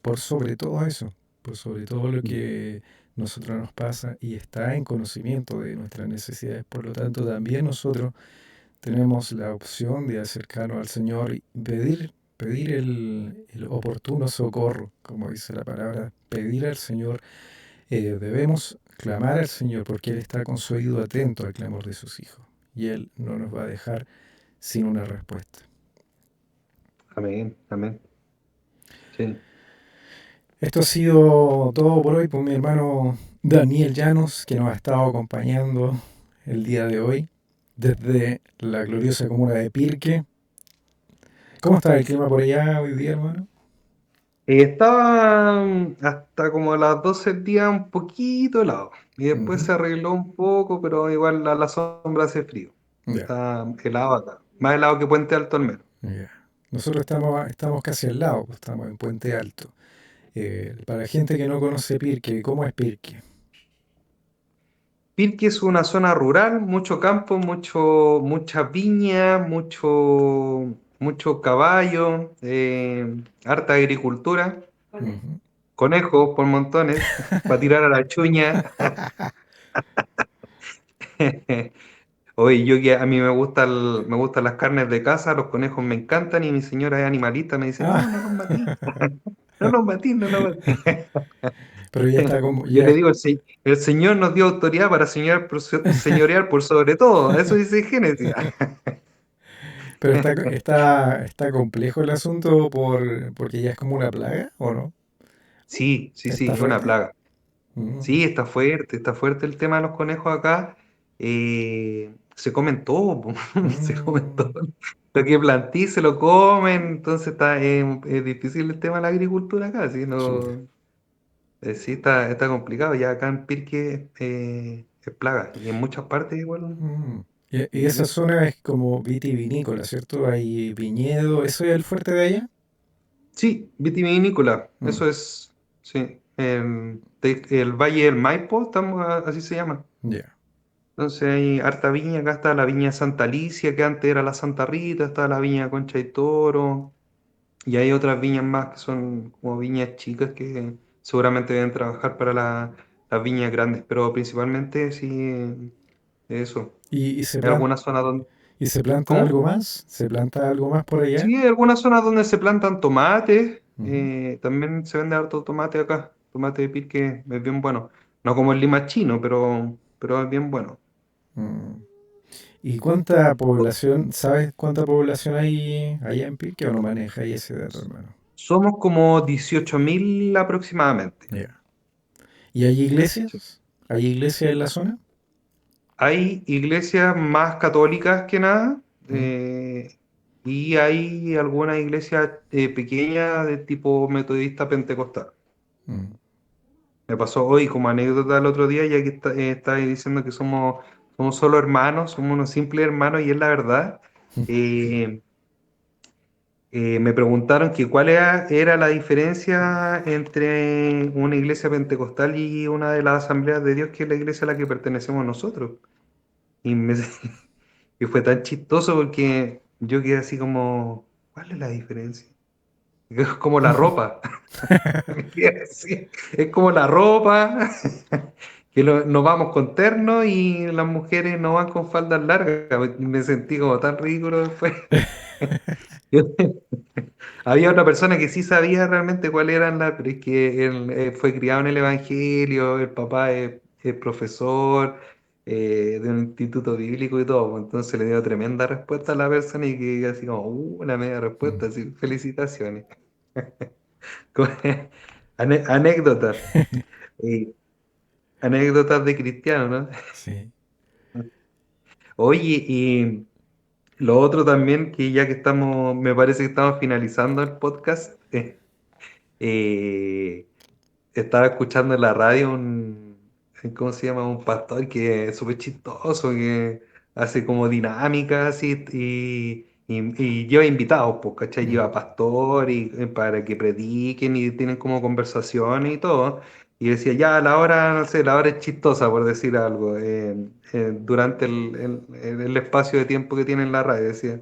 por sobre todo eso, por sobre todo lo que nosotros nos pasa y está en conocimiento de nuestras necesidades. Por lo tanto, también nosotros tenemos la opción de acercarnos al Señor y pedir, pedir el oportuno socorro, como dice la palabra, pedir al Señor. Debemos clamar al Señor porque Él está con su oído atento al clamor de sus hijos y Él no nos va a dejar sin una respuesta. Amén, amén. Sí. Esto ha sido todo por hoy por mi hermano Daniel Llanos, que nos ha estado acompañando el día de hoy desde la gloriosa comuna de Pirque. ¿Cómo está el clima por allá hoy día, hermano? Estaba hasta como a las 12 del día un poquito helado. Y después Ujú. se arregló un poco, pero igual a la sombra hace frío. Ya, Está helado acá. Más helado que Puente Alto al menos. ya. Nosotros estamos casi al lado, pues, estamos en Puente Alto. Para la gente que no conoce Pirque, ¿cómo es Pirque? Pirque es una zona rural, mucho campo, mucha viña, mucho caballo, harta agricultura, Ujú. conejos por montones, para tirar a la chuña. Oye, yo que a mí me gustan las carnes de casa, los conejos me encantan y mi señora es animalista, me dice, no, no Ah, los matí, no los matí, no los matí. pero ya está como, Yo ya, le digo, el Señor nos dio autoridad para señorear por sobre todo, eso dice Génesis. pero está complejo el asunto porque ya es como una plaga, ¿o no? Sí, sí, sí, ¿Está es una fuerte? plaga. Mm, Sí, está fuerte el tema de los conejos acá. Se comen todo, po, se comen todo. mm, Lo que plantí se lo comen, entonces es difícil el tema de la agricultura acá, ¿sí? chuta. No, sí está complicado. Ya acá en Pirque es plaga y en muchas partes igual. Mm. Y esa zona es como vitivinícola, ¿cierto? Hay viñedo, ¿eso es el fuerte de allá? Sí, vitivinícola, Mm, eso es, sí. El Valle del Maipo, así se llama. ya. Entonces hay harta viña, acá está la viña Santa Alicia, que antes era la Santa Rita, está la viña Concha y Toro, y hay otras viñas más que son como viñas chicas que seguramente deben trabajar para las viñas grandes, pero principalmente sí, eso. ¿Y Hay algunas zonas donde... se planta algo ¿Cómo? más? ¿Se planta algo más por allá? Sí, hay algunas zonas donde se plantan tomates, Ujú. también se vende harto tomate acá, tomate de pil que es bien bueno. No como el lima chino, pero es bien bueno. Mm. ¿Y cuánta población, sabes cuánta población hay allá en Pirque o no maneja ahí ese dato, hermano? Somos como 18.000 aproximadamente. Ya. ¿Y hay Sí. iglesias? ¿Hay iglesias en la zona? Hay iglesias más católicas que nada, Mm, y hay algunas iglesias pequeñas de tipo metodista pentecostal. mm. Me pasó hoy como anécdota el otro día, ya que estaba diciendo que somos solo hermanos, somos unos simples hermanos, y es la verdad. Eh, Me preguntaron que era la diferencia entre una iglesia pentecostal y una de las asambleas de Dios, que es la iglesia a la que pertenecemos nosotros. Y, me, y fue tan chistoso porque yo quedé así como, ¿cuál es la diferencia? Es como la ropa. Me quedé así, es como la ropa, que nos vamos con terno y las mujeres no van con faldas largas. Me sentí como tan ridículo después. Había otra persona que sí sabía realmente cuál eran las, pero es que él fue criado en el Evangelio, el papá es profesor de un instituto bíblico y todo, pues, entonces le dio tremenda respuesta a la persona y que así como, una media Mm. respuesta, así, felicitaciones. Como- Anécdotas, eh, anécdotas de cristiano, ¿no? Sí. Oye, y lo otro también, que ya que estamos, me parece que estamos finalizando el podcast, eh, estaba escuchando en la radio ¿cómo se llama? Un pastor que es súper chistoso, que hace como dinámicas y lleva invitados, pues, ¿cachai? Mm. Lleva pastor y para que prediquen y tienen como conversaciones y todo. Y decía, ya, la hora, no sé, la hora es chistosa, por decir algo, durante el espacio de tiempo que tiene en la radio. Decía,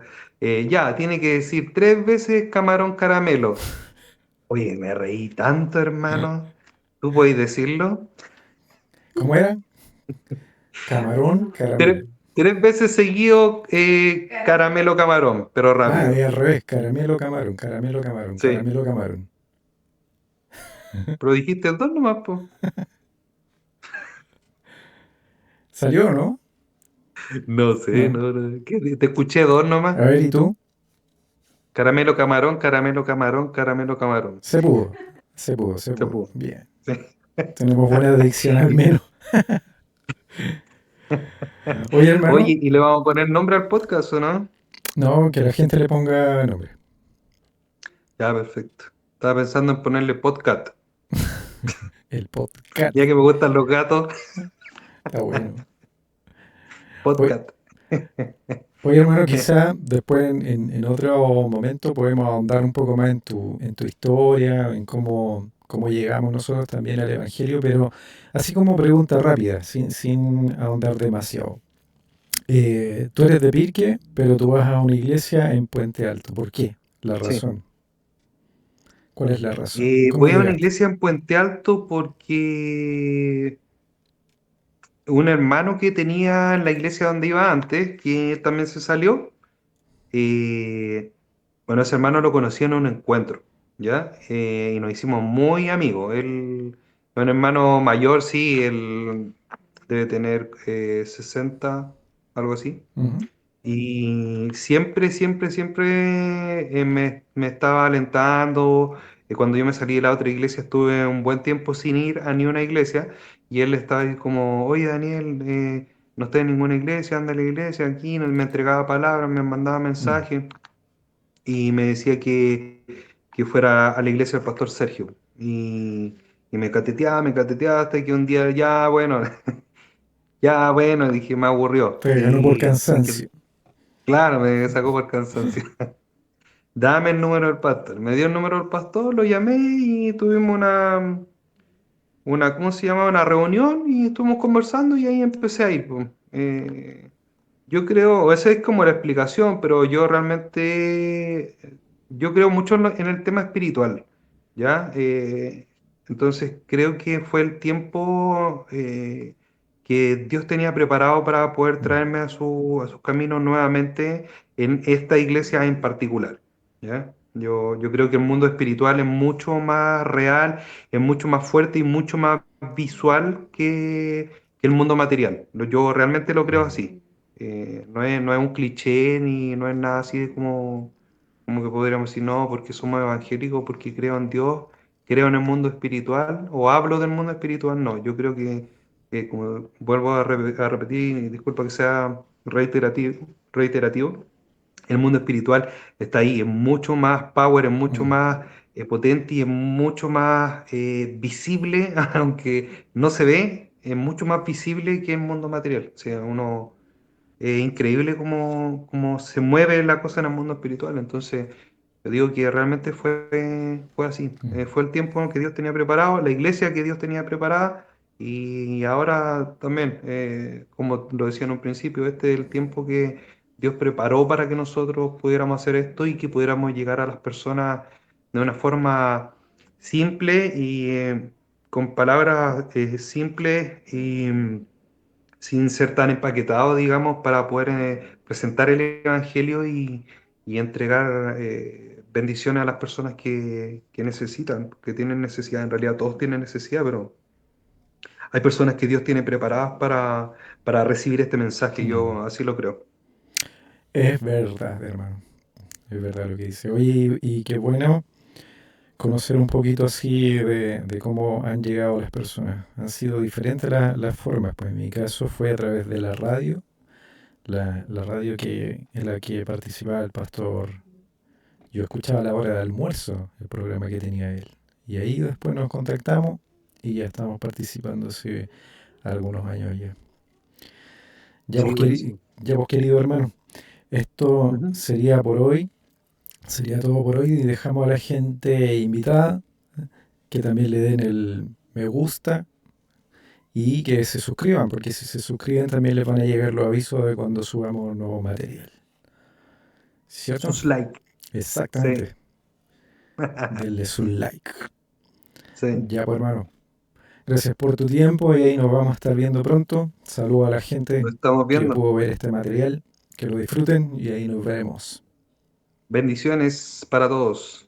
ya, tiene que decir 3 veces camarón caramelo. Oye, me reí tanto, hermano. ¿Tú podés decirlo? ¿Cómo era? Camarón, Tres, caramelo. 3 veces seguido caramelo camarón, pero Ah, es rápido. al revés, caramelo camarón, caramelo camarón, Sí. caramelo camarón. Pero dijiste 2 nomás, po. ¿Salió o no? No sé, No. no, no. Te escuché 2 A nomás. ver, ¿y tú? Caramelo camarón, caramelo camarón, caramelo camarón. Se pudo, se pudo, se Se pudo. pudo. Bien. Sí. Tenemos buena adicción al menos. Oye, hermano, Oye, ¿y le vamos a poner nombre al podcast o no? no, que la gente le ponga nombre. Ya, perfecto. Estaba pensando en ponerle podcast. El podcast. Ya que me gustan los gatos, Está bueno. Oye, podcast. oye, hermano, quizá después en otro momento podemos ahondar un poco más en tu historia, en cómo llegamos nosotros también al Evangelio, pero así como pregunta rápida, sin ahondar demasiado. Tú eres de Pirque, pero tú vas a una iglesia en Puente Alto. ¿Por qué? La Sí. razón. ¿Cuál es la razón? ¿Cómo Voy a una llegaste? iglesia en Puente Alto porque un hermano que tenía en la iglesia donde iba antes, que también se salió, eh, bueno, ese hermano lo conocí en un encuentro, ¿ya? Y nos hicimos muy amigos. Él es un hermano mayor, sí, él debe tener 60, algo así. Ujú. Y siempre, siempre, siempre me estaba alentando. Cuando yo me salí de la otra iglesia estuve un buen tiempo sin ir a ni una iglesia y él estaba ahí como, oye Daniel, no estoy en ninguna iglesia, anda a la iglesia aquí, me entregaba palabras, me mandaba Mm. mensajes y me decía que fuera a la iglesia del pastor Sergio. Y me cateteaba hasta que un día ya, bueno, ya, bueno, dije, me aburrió. Te ganó por Y cansancio. claro, me sacó por cansancio. Dame el número del pastor. Me dio el número del pastor, lo llamé y tuvimos ¿cómo se llama? Una reunión y estuvimos conversando y ahí empecé a ir, po. Yo creo, esa es como la explicación, pero yo realmente, yo creo mucho en el tema espiritual, ¿ya? Entonces creo que fue el tiempo que Dios tenía preparado para poder Mm. traerme a sus caminos nuevamente en esta iglesia en particular, ¿ya? Yo creo que el mundo espiritual es mucho más real, es mucho más fuerte y mucho más visual que el mundo material. Yo realmente lo creo así. No es un cliché ni no es nada así como que podríamos decir, no, porque somos evangélicos, porque creo en Dios, creo en el mundo espiritual o hablo del mundo espiritual. No, yo creo que como vuelvo a repetir, y disculpa que sea reiterativo, el mundo espiritual está ahí, es mucho más power, es mucho Mm. más potente y es mucho más visible, aunque no se ve, es mucho más visible que el mundo material. O sea, es increíble cómo se mueve la cosa en el mundo espiritual. Entonces, yo digo que realmente fue así. Mm. Fue el tiempo que Dios tenía preparado, la iglesia que Dios tenía preparada, y ahora también, como lo decía en un principio, este es el tiempo que Dios preparó para que nosotros pudiéramos hacer esto y que pudiéramos llegar a las personas de una forma simple y con palabras simples y sin ser tan empaquetado, digamos, para poder presentar el Evangelio y entregar bendiciones a las personas que necesitan, que tienen necesidad. En realidad todos tienen necesidad, pero hay personas que Dios tiene preparadas para recibir este mensaje. Mm. Yo así lo creo. Es verdad, hermano. Es verdad lo que dice. Oye, y qué bueno conocer un poquito así de cómo han llegado las personas. Han sido diferentes las formas. Pues en mi caso fue a través de la radio, la radio en la que participaba el pastor. Yo escuchaba a la hora de almuerzo el programa que tenía él. Y ahí después nos contactamos y ya estamos participando hace algunos años ya. Sí, buenísimo. Ya vos querido hermano, esto Ujú. sería por hoy. Sería todo por hoy y dejamos a la gente invitada que también le den el me gusta y que se suscriban, porque si se suscriben también les van a llegar los avisos de cuando subamos nuevo material. ¿Cierto? Sus like. Sí. Exactamente. Denle su like. Sí. Ya pues hermano, Gracias por tu tiempo y ahí nos vamos a estar viendo pronto. Saludos a la gente Nos estamos que viendo. pudo ver este material, que lo disfruten y ahí nos veremos. Bendiciones para todos.